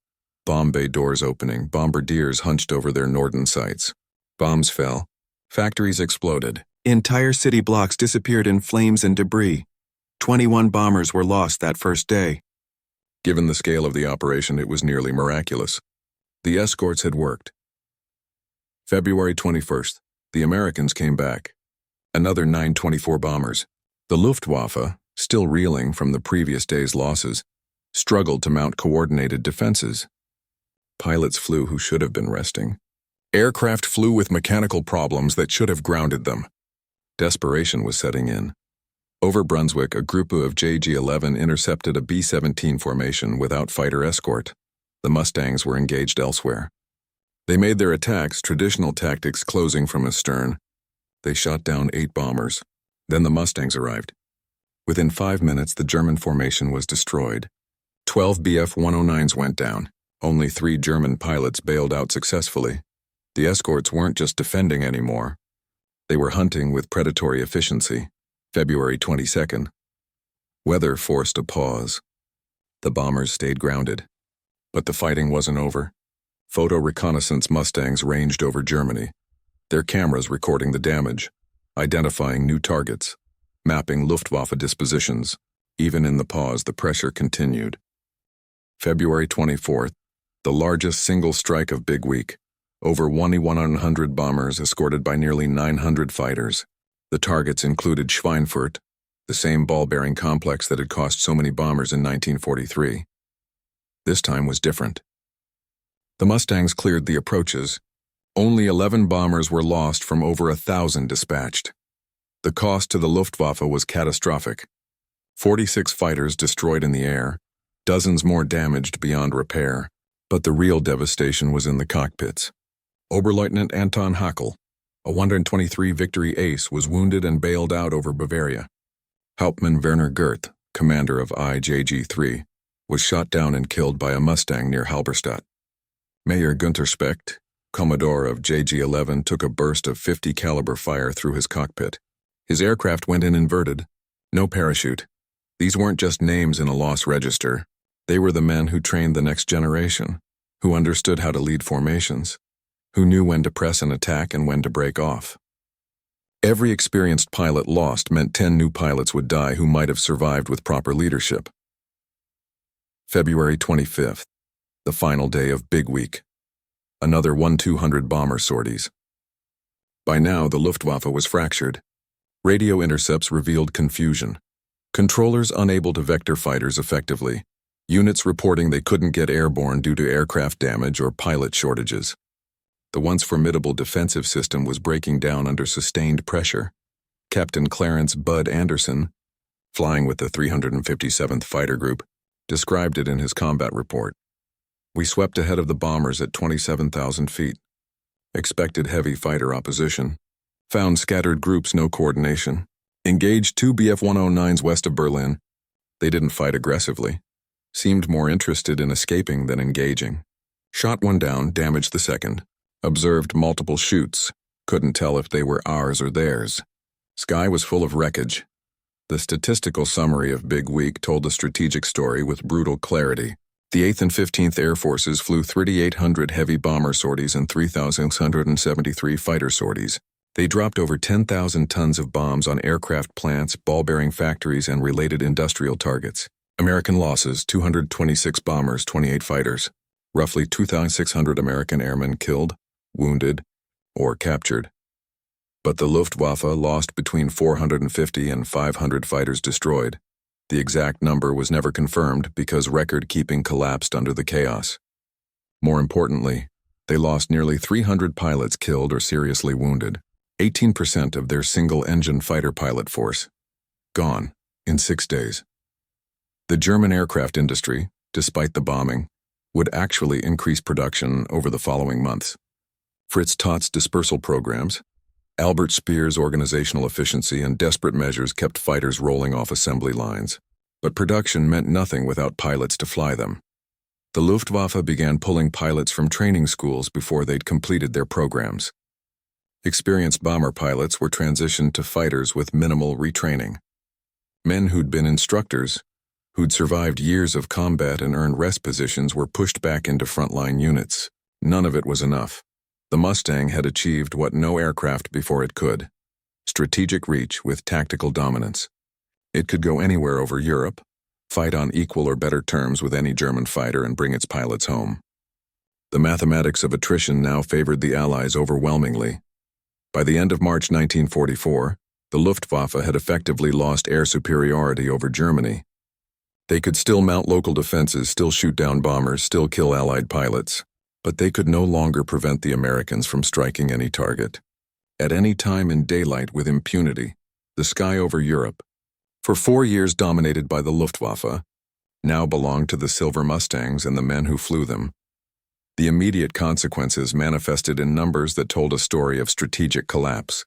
bomb bay doors opening, bombardiers hunched over their Norden sights. Bombs fell. Factories exploded. Entire city blocks disappeared in flames and debris. 21 bombers were lost that first day. Given the scale of the operation, it was nearly miraculous. The escorts had worked. February 21st. The Americans came back. Another 924 bombers. The Luftwaffe, still reeling from the previous day's losses, struggled to mount coordinated defenses. Pilots flew who should have been resting. Aircraft flew with mechanical problems that should have grounded them. Desperation was setting in. Over Brunswick, a group of JG-11 intercepted a B-17 formation without fighter escort. The Mustangs were engaged elsewhere. They made their attacks, traditional tactics closing from astern. They shot down 8 bombers. Then the Mustangs arrived. Within 5 minutes, the German formation was destroyed. 12 Bf-109s went down. Only 3 German pilots bailed out successfully. The escorts weren't just defending anymore. They were hunting with predatory efficiency. February 22nd. Weather forced a pause. The bombers stayed grounded. But the fighting wasn't over. Photo reconnaissance Mustangs ranged over Germany, their cameras recording the damage, identifying new targets, mapping Luftwaffe dispositions. Even in the pause, the pressure continued. February 24th, the largest single strike of Big Week. Over 1,100 bombers escorted by nearly 900 fighters. The targets included Schweinfurt, the same ball-bearing complex that had cost so many bombers in 1943. This time was different. The Mustangs cleared the approaches. Only 11 bombers were lost from over 1,000 dispatched. The cost to the Luftwaffe was catastrophic. 46 fighters destroyed in the air, dozens more damaged beyond repair, but the real devastation was in the cockpits. Oberleutnant Anton Haeckel, a 123 Victory ace, was wounded and bailed out over Bavaria. Hauptmann Werner Goerth, commander of IJG-3, was shot down and killed by a Mustang near Halberstadt. Mayor Günther Specht, Commodore of JG-11, took a burst of .50 caliber fire through his cockpit. His aircraft went in inverted. No parachute. These weren't just names in a loss register. They were the men who trained the next generation, who understood how to lead formations, who knew when to press an attack and when to break off. Every experienced pilot lost meant 10 new pilots would die who might have survived with proper leadership. February 25th, the final day of Big Week. Another 1-200 bomber sorties. By now, the Luftwaffe was fractured. Radio intercepts revealed confusion. Controllers unable to vector fighters effectively. Units reporting they couldn't get airborne due to aircraft damage or pilot shortages. The once formidable defensive system was breaking down under sustained pressure. Captain Clarence "Bud" Anderson, flying with the 357th Fighter Group, described it in his combat report. We swept ahead of the bombers at 27,000 feet. Expected heavy fighter opposition. Found scattered groups, no coordination. Engaged 2 Bf-109s west of Berlin. They didn't fight aggressively. Seemed more interested in escaping than engaging. Shot one down, damaged the second. Observed multiple shoots. Couldn't tell if they were ours or theirs. Sky was full of wreckage. The statistical summary of Big Week told a strategic story with brutal clarity. The 8th and 15th Air Forces flew 3,800 heavy bomber sorties and 3,673 fighter sorties. They dropped over 10,000 tons of bombs on aircraft plants, ball-bearing factories, and related industrial targets. American losses: 226 bombers, 28 fighters. Roughly 2,600 American airmen killed, wounded, or captured. But the Luftwaffe lost between 450 and 500 fighters destroyed. The exact number was never confirmed because record-keeping collapsed under the chaos. More importantly, they lost nearly 300 pilots killed or seriously wounded, 18% of their single-engine fighter pilot force. Gone in 6 days. The German aircraft industry, despite the bombing, would actually increase production over the following months. Fritz Tott's dispersal programs, Albert Speer's organizational efficiency, and desperate measures kept fighters rolling off assembly lines. But production meant nothing without pilots to fly them. The Luftwaffe began pulling pilots from training schools before they'd completed their programs. Experienced bomber pilots were transitioned to fighters with minimal retraining. Men who'd been instructors, who'd survived years of combat and earned rest positions, were pushed back into frontline units. None of it was enough. The Mustang had achieved what no aircraft before it could: strategic reach with tactical dominance. It could go anywhere over Europe, fight on equal or better terms with any German fighter, and bring its pilots home. The mathematics of attrition now favored the Allies overwhelmingly. By the end of March 1944, the Luftwaffe had effectively lost air superiority over Germany. They could still mount local defenses, still shoot down bombers, still kill Allied pilots, but they could no longer prevent the Americans from striking any target. At any time in daylight with impunity, the sky over Europe, for 4 years dominated by the Luftwaffe, now belonged to the Silver Mustangs and the men who flew them. The immediate consequences manifested in numbers that told a story of strategic collapse.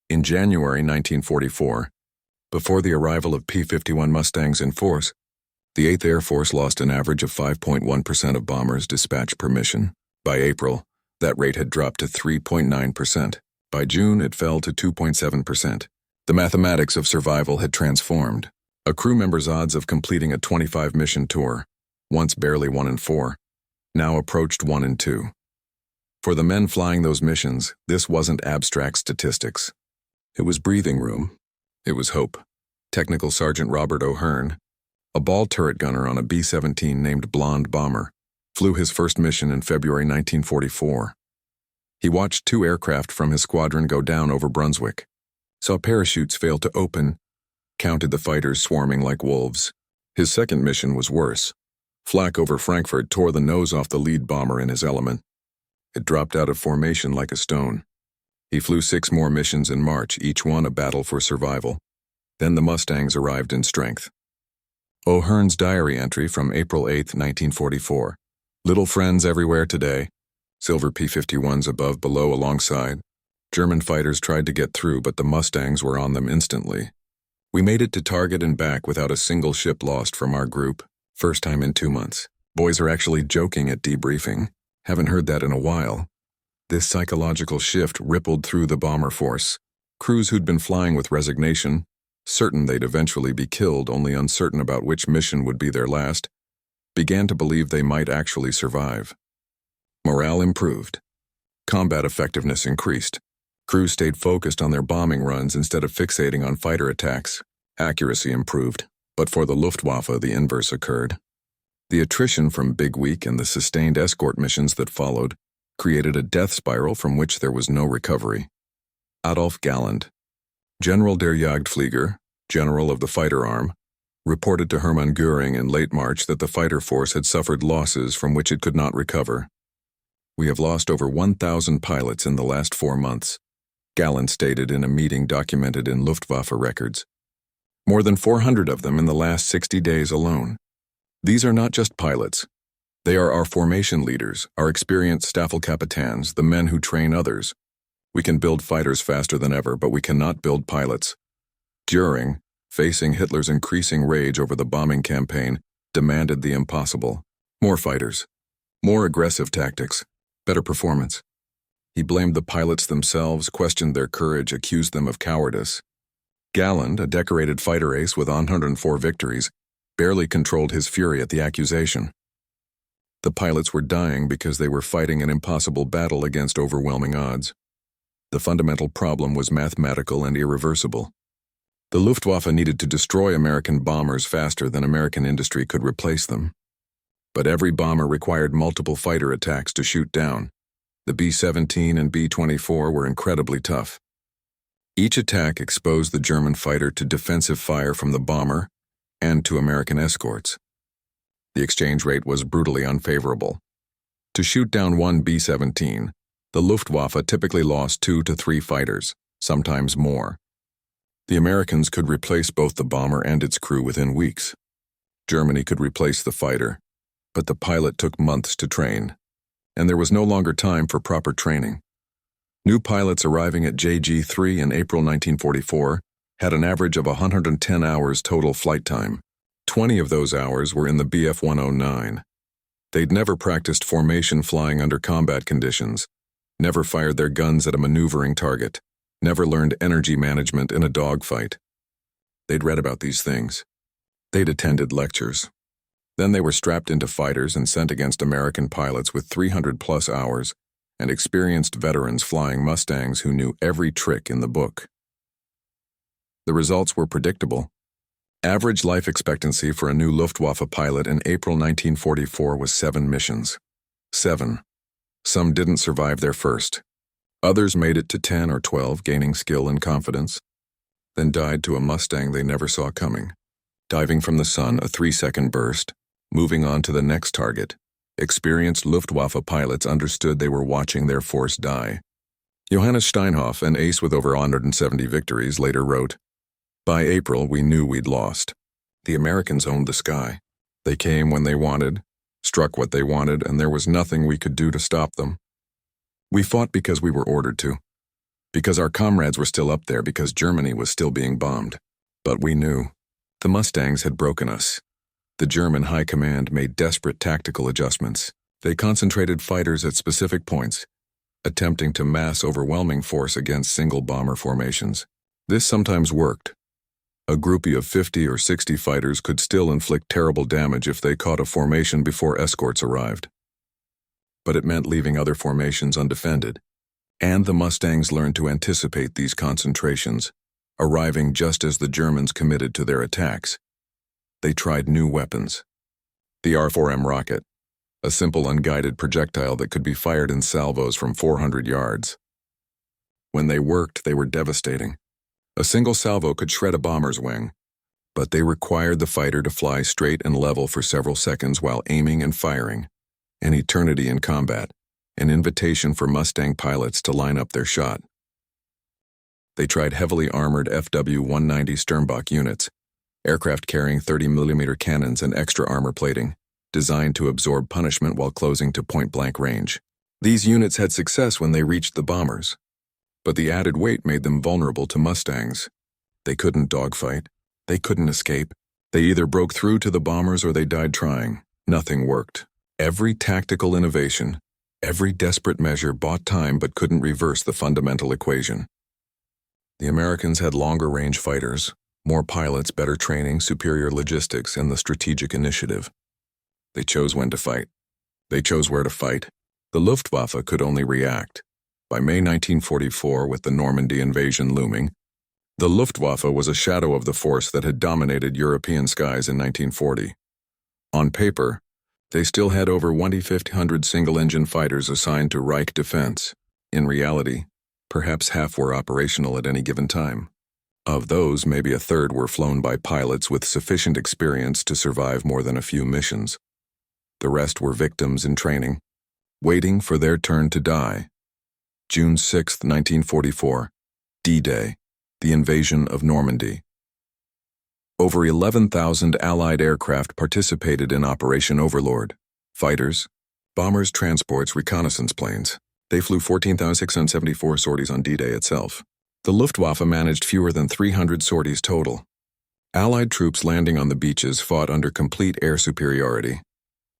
In January 1944, before the arrival of P-51 Mustangs in force, the 8th Air Force lost an average of 5.1% of bombers dispatched per mission. By April, that rate had dropped to 3.9%. By June, it fell to 2.7%. The mathematics of survival had transformed. A crew member's odds of completing a 25-mission tour, once barely 1 in 4, now approached 1 in 2. For the men flying those missions, this wasn't abstract statistics. It was breathing room. It was hope. Technical Sergeant Robert O'Hearn, a ball turret gunner on a B-17 named Blonde Bomber, flew his first mission in February 1944. He watched 2 aircraft from his squadron go down over Brunswick, saw parachutes fail to open, counted the fighters swarming like wolves. His second mission was worse. Flak over Frankfurt tore the nose off the lead bomber in his element. It dropped out of formation like a stone. He flew 6 more missions in March, each one a battle for survival. Then the Mustangs arrived in strength. O'Hearn's diary entry from April 8, 1944. Little friends everywhere today. Silver P-51s above, below, alongside. German fighters tried to get through, but the Mustangs were on them instantly. We made it to target and back without a single ship lost from our group. First time in 2 months. Boys are actually joking at debriefing. Haven't heard that in a while. This psychological shift rippled through the bomber force. Crews who'd been flying with resignation, certain they'd eventually be killed, only uncertain about which mission would be their last, began to believe they might actually survive. Morale improved. Combat effectiveness increased. Crews stayed focused on their bombing runs instead of fixating on fighter attacks. Accuracy improved, but for the Luftwaffe, the inverse occurred. The attrition from Big Week and the sustained escort missions that followed created a death spiral from which there was no recovery. Adolf Galland, General der Jagdflieger, general of the fighter arm, reported to Hermann Göring in late March that the fighter force had suffered losses from which it could not recover. "We have lost over 1,000 pilots in the last 4 months," Galland stated in a meeting documented in Luftwaffe records. "More than 400 of them in the last 60 days alone. These are not just pilots. They are our formation leaders, our experienced Staffelkapitans, the men who train others. We can build fighters faster than ever, but we cannot build pilots." Göring, facing Hitler's increasing rage over the bombing campaign, demanded the impossible. More fighters, more aggressive tactics, better performance. He blamed the pilots themselves, questioned their courage, accused them of cowardice. Galland, a decorated fighter ace with 104 victories, barely controlled his fury at the accusation. The pilots were dying because they were fighting an impossible battle against overwhelming odds. The fundamental problem was mathematical and irreversible. The Luftwaffe needed to destroy American bombers faster than American industry could replace them. But every bomber required multiple fighter attacks to shoot down. The B-17 and B-24 were incredibly tough. Each attack exposed the German fighter to defensive fire from the bomber and to American escorts. The exchange rate was brutally unfavorable. To shoot down one B-17, the Luftwaffe typically lost 2 to 3 fighters, sometimes more. The Americans could replace both the bomber and its crew within weeks. Germany could replace the fighter, but the pilot took months to train, and there was no longer time for proper training. New pilots arriving at JG-3 in April 1944 had an average of 110 hours total flight time. 20 of those hours were in the Bf-109. They'd never practiced formation flying under combat conditions, never fired their guns at a maneuvering target, never learned energy management in a dogfight. They'd read about these things. They'd attended lectures. Then they were strapped into fighters and sent against American pilots with 300-plus hours and experienced veterans flying Mustangs who knew every trick in the book. The results were predictable. Average life expectancy for a new Luftwaffe pilot in April 1944 was 7 missions. 7. Some didn't survive their first. Others made it to 10 or 12, gaining skill and confidence, then died to a Mustang they never saw coming. Diving from the sun, a 3-second burst, moving on to the next target. Experienced Luftwaffe pilots understood they were watching their force die. Johannes Steinhoff, an ace with over 170 victories, later wrote, "By April, we knew we'd lost. The Americans owned the sky. They came when they wanted, struck what they wanted, and there was nothing we could do to stop them. We fought because we were ordered to, because our comrades were still up there, because Germany was still being bombed. But we knew. The Mustangs had broken us. The German high command made desperate tactical adjustments. They concentrated fighters at specific points, attempting to mass overwhelming force against single bomber formations. This sometimes worked. A groupie of 50 or 60 fighters could still inflict terrible damage if they caught a formation before escorts arrived. But it meant leaving other formations undefended. And the Mustangs learned to anticipate these concentrations, arriving just as the Germans committed to their attacks. They tried new weapons. The R-4M rocket, a simple unguided projectile that could be fired in salvos from 400 yards. When they worked, they were devastating. A single salvo could shred a bomber's wing, but they required the fighter to fly straight and level for several seconds while aiming and firing. An eternity in combat, an invitation for Mustang pilots to line up their shot. They tried heavily armored FW-190 Sternbach units, aircraft carrying 30mm cannons and extra armor plating, designed to absorb punishment while closing to point-blank range. These units had success when they reached the bombers, but the added weight made them vulnerable to Mustangs. They couldn't dogfight. They couldn't escape. They either broke through to the bombers or they died trying. Nothing worked. Every tactical innovation, every desperate measure bought time but couldn't reverse the fundamental equation. The Americans had longer-range fighters, more pilots, better training, superior logistics, and the strategic initiative. They chose when to fight. They chose where to fight. The Luftwaffe could only react. By May 1944, with the Normandy invasion looming, the Luftwaffe was a shadow of the force that had dominated European skies in 1940. On paper, they still had over 2,500 single-engine fighters assigned to Reich defense. In reality, perhaps half were operational at any given time. Of those, maybe a third were flown by pilots with sufficient experience to survive more than a few missions. The rest were victims in training, waiting for their turn to die. June 6, 1944, D-Day, the invasion of Normandy. Over 11,000 Allied aircraft participated in Operation Overlord. Fighters, bombers, transports, reconnaissance planes. They flew 14,674 sorties on D-Day itself. The Luftwaffe managed fewer than 300 sorties total. Allied troops landing on the beaches fought under complete air superiority.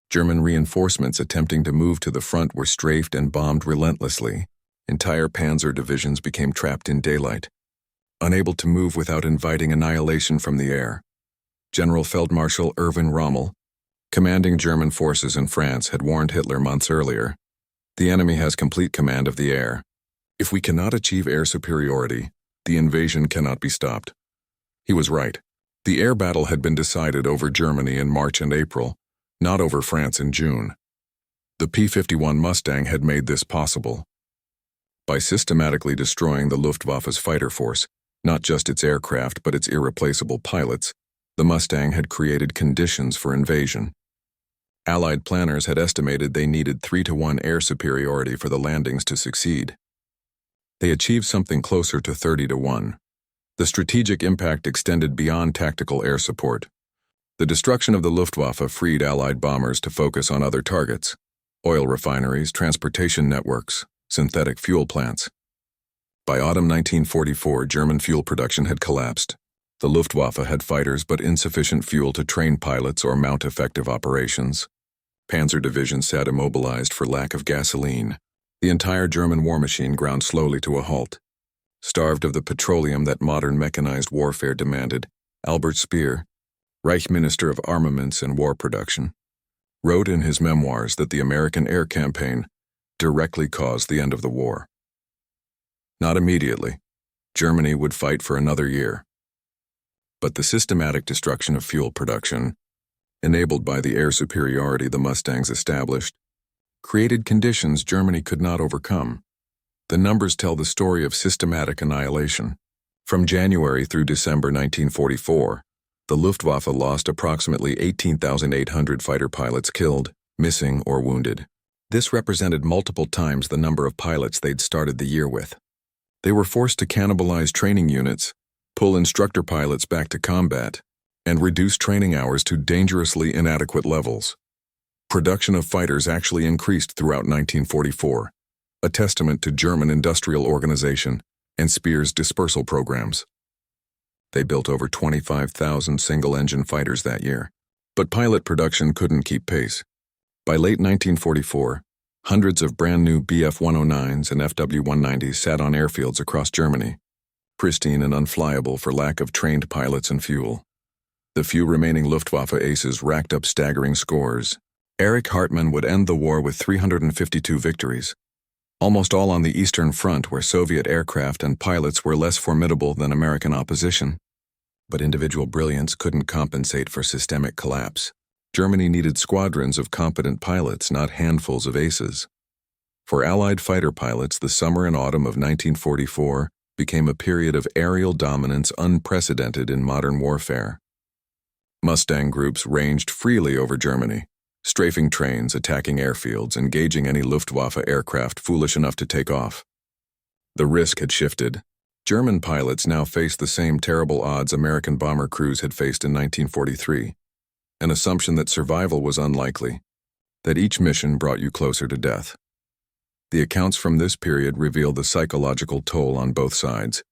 German reinforcements attempting to move to the front were strafed and bombed relentlessly. Entire panzer divisions became trapped in daylight, unable to move without inviting annihilation from the air. General Feldmarschall Erwin Rommel, commanding German forces in France, had warned Hitler months earlier, "The enemy has complete command of the air. If we cannot achieve air superiority, the invasion cannot be stopped." He was right. The air battle had been decided over Germany in March and April, not over France in June. The P-51 Mustang had made this possible. By systematically destroying the Luftwaffe's fighter force, not just its aircraft but its irreplaceable pilots, the Mustang had created conditions for invasion. Allied planners had estimated they needed 3-to-1 air superiority for the landings to succeed. They achieved something closer to 30-to-1. The strategic impact extended beyond tactical air support. The destruction of the Luftwaffe freed Allied bombers to focus on other targets: oil refineries, transportation networks, synthetic fuel plants. By autumn 1944, German fuel production had collapsed. The Luftwaffe had fighters but insufficient fuel to train pilots or mount effective operations. Panzer divisions sat immobilized for lack of gasoline. The entire German war machine ground slowly to a halt. Starved of the petroleum that modern mechanized warfare demanded, Albert Speer, Reich Minister of Armaments and War Production, wrote in his memoirs that the American air campaign directly caused the end of the war. Not immediately. Germany would fight for another year. But the systematic destruction of fuel production, enabled by the air superiority the Mustangs established, created conditions Germany could not overcome. The numbers tell the story of systematic annihilation. From January through December 1944, the Luftwaffe lost approximately 18,800 fighter pilots killed, missing, or wounded. This represented multiple times the number of pilots they'd started the year with. They were forced to cannibalize training units, pull instructor pilots back to combat, and reduce training hours to dangerously inadequate levels. Production of fighters actually increased throughout 1944, a testament to German industrial organization and Speer's dispersal programs. They built over 25,000 single-engine fighters that year, but pilot production couldn't keep pace. By late 1944, hundreds of brand-new Bf-109s and Fw-190s sat on airfields across Germany, pristine and unflyable for lack of trained pilots and fuel. The few remaining Luftwaffe aces racked up staggering scores. Erich Hartmann would end the war with 352 victories, almost all on the Eastern Front where Soviet aircraft and pilots were less formidable than American opposition. But individual brilliance couldn't compensate for systemic collapse. Germany needed squadrons of competent pilots, not handfuls of aces. For Allied fighter pilots, the summer and autumn of 1944 became a period of aerial dominance unprecedented in modern warfare. Mustang groups ranged freely over Germany, strafing trains, attacking airfields, engaging any Luftwaffe aircraft foolish enough to take off. The risk had shifted. German pilots now faced the same terrible odds American bomber crews had faced in 1943, an assumption that survival was unlikely, that each mission brought you closer to death. The accounts from this period reveal the psychological toll on both sides.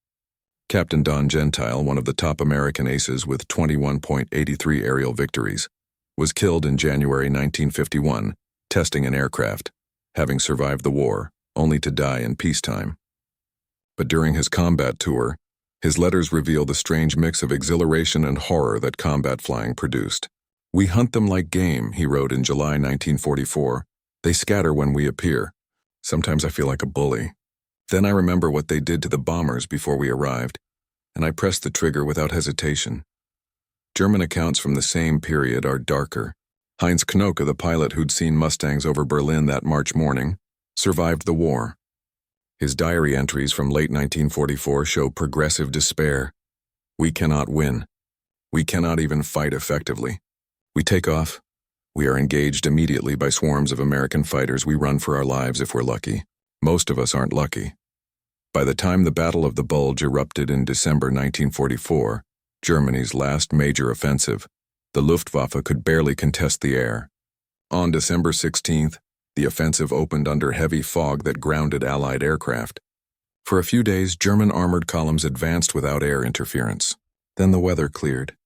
Captain Don Gentile, one of the top American aces with 21.83 aerial victories, was killed in January 1951, testing an aircraft, having survived the war, only to die in peacetime. But during his combat tour, his letters reveal the strange mix of exhilaration and horror that combat flying produced. "We hunt them like game," he wrote in July 1944. "They scatter when we appear. Sometimes I feel like a bully. Then I remember what they did to the bombers before we arrived, and I pressed the trigger without hesitation." German accounts from the same period are darker. Heinz Knoke, the pilot who'd seen Mustangs over Berlin that March morning, survived the war. His diary entries from late 1944 show progressive despair. "We cannot win. We cannot even fight effectively. We take off. We are engaged immediately by swarms of American fighters. We run for our lives if we're lucky. Most of us aren't lucky." By the time the Battle of the Bulge erupted in December 1944, Germany's last major offensive, the Luftwaffe could barely contest the air. On December 16th, the offensive opened under heavy fog that grounded Allied aircraft. For a few days, German armored columns advanced without air interference. Then the weather cleared.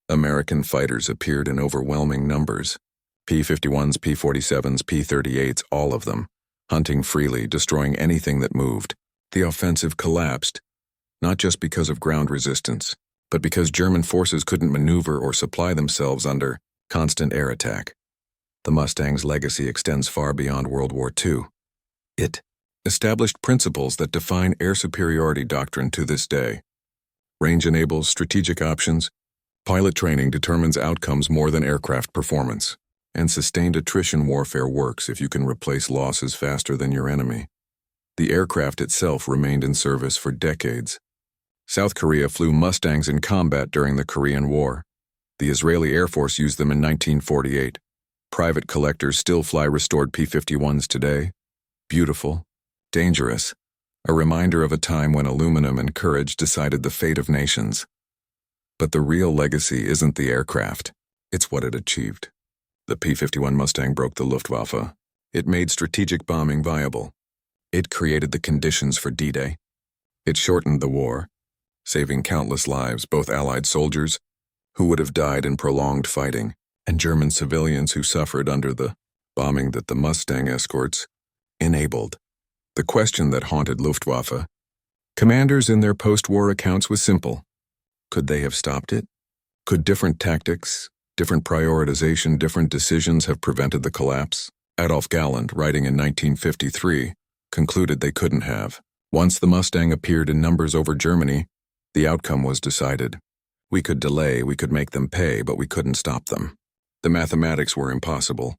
American fighters appeared in overwhelming numbers. P-51s, P-47s, P-38s, all of them, hunting freely, destroying anything that moved. The offensive collapsed, not just because of ground resistance, but because German forces couldn't maneuver or supply themselves under constant air attack. The Mustang's legacy extends far beyond World War II. It established principles that define air superiority doctrine to this day. Range enables strategic options, pilot training determines outcomes more than aircraft performance, and sustained attrition warfare works if you can replace losses faster than your enemy. The aircraft itself remained in service for decades. South Korea flew Mustangs in combat during the Korean War. The Israeli Air Force used them in 1948. Private collectors still fly restored P-51s today. Beautiful, dangerous, a reminder of a time when aluminum and courage decided the fate of nations. But the real legacy isn't the aircraft, it's what it achieved. The P-51 Mustang broke the Luftwaffe. It made strategic bombing viable. It created the conditions for D-Day. It shortened the war, saving countless lives, both Allied soldiers, who would have died in prolonged fighting, and German civilians who suffered under the bombing that the Mustang escorts enabled. The question that haunted Luftwaffe commanders in their post-war accounts was simple. Could they have stopped it? Could different tactics, different prioritization, different decisions have prevented the collapse? Adolf Galland, writing in 1953, concluded they couldn't have. Once the Mustang appeared in numbers over Germany, the outcome was decided. We could delay, we could make them pay, but we couldn't stop them. The mathematics were impossible.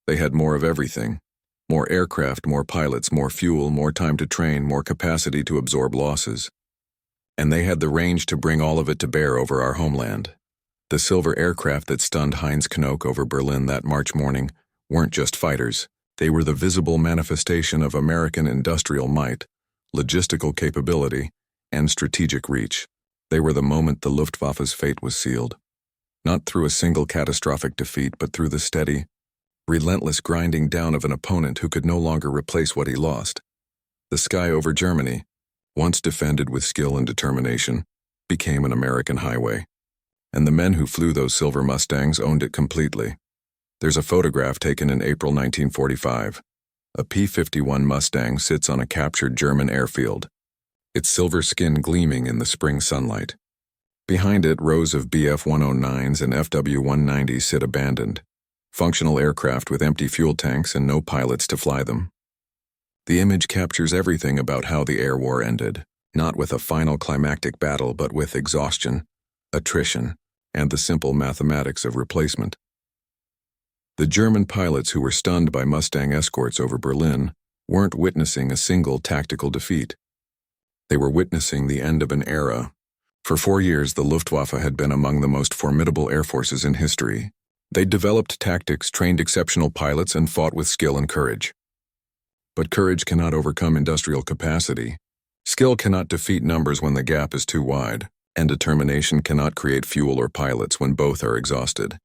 They had more of everything. More aircraft, more pilots, more fuel, more time to train, more capacity to absorb losses. And they had the range to bring all of it to bear over our homeland. The silver aircraft that stunned Heinz Knoke over Berlin that March morning weren't just fighters. They were the visible manifestation of American industrial might, logistical capability, and strategic reach. They were the moment the Luftwaffe's fate was sealed. Not through a single catastrophic defeat, but through the steady, relentless grinding down of an opponent who could no longer replace what he lost. The sky over Germany, once defended with skill and determination, became an American highway. And the men who flew those silver Mustangs owned it completely. There's a photograph taken in April 1945. A P-51 Mustang sits on a captured German airfield, its silver skin gleaming in the spring sunlight. Behind it, rows of Bf-109s and FW-190s sit abandoned, functional aircraft with empty fuel tanks and no pilots to fly them. The image captures everything about how the air war ended, not with a final climactic battle, but with exhaustion, attrition, and the simple mathematics of replacement. The German pilots who were stunned by Mustang escorts over Berlin weren't witnessing a single tactical defeat. They were witnessing the end of an era. For 4 years, the Luftwaffe had been among the most formidable air forces in history. They'd developed tactics, trained exceptional pilots, and fought with skill and courage. But courage cannot overcome industrial capacity. Skill cannot defeat numbers when the gap is too wide, and determination cannot create fuel or pilots when both are exhausted.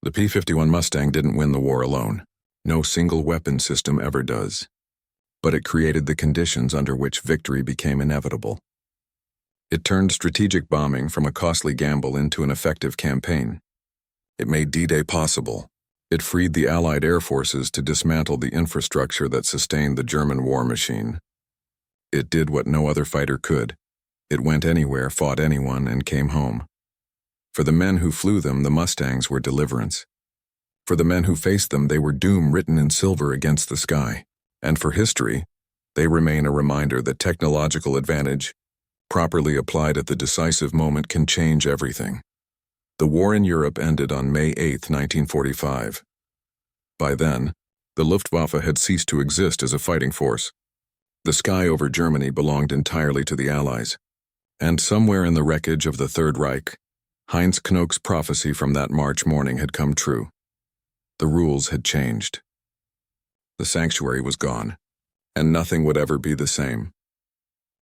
The P-51 Mustang didn't win the war alone. No single weapon system ever does. But it created the conditions under which victory became inevitable. It turned strategic bombing from a costly gamble into an effective campaign. It made D-Day possible. It freed the Allied air forces to dismantle the infrastructure that sustained the German war machine. It did what no other fighter could. It went anywhere, fought anyone, and came home. For the men who flew them, the Mustangs were deliverance. For the men who faced them, they were doom written in silver against the sky. And for history, they remain a reminder that technological advantage, properly applied at the decisive moment, can change everything. The war in Europe ended on May 8, 1945. By then, the Luftwaffe had ceased to exist as a fighting force. The sky over Germany belonged entirely to the Allies. And somewhere in the wreckage of the Third Reich, Heinz Knoke's prophecy from that March morning had come true. The rules had changed. The sanctuary was gone, and nothing would ever be the same.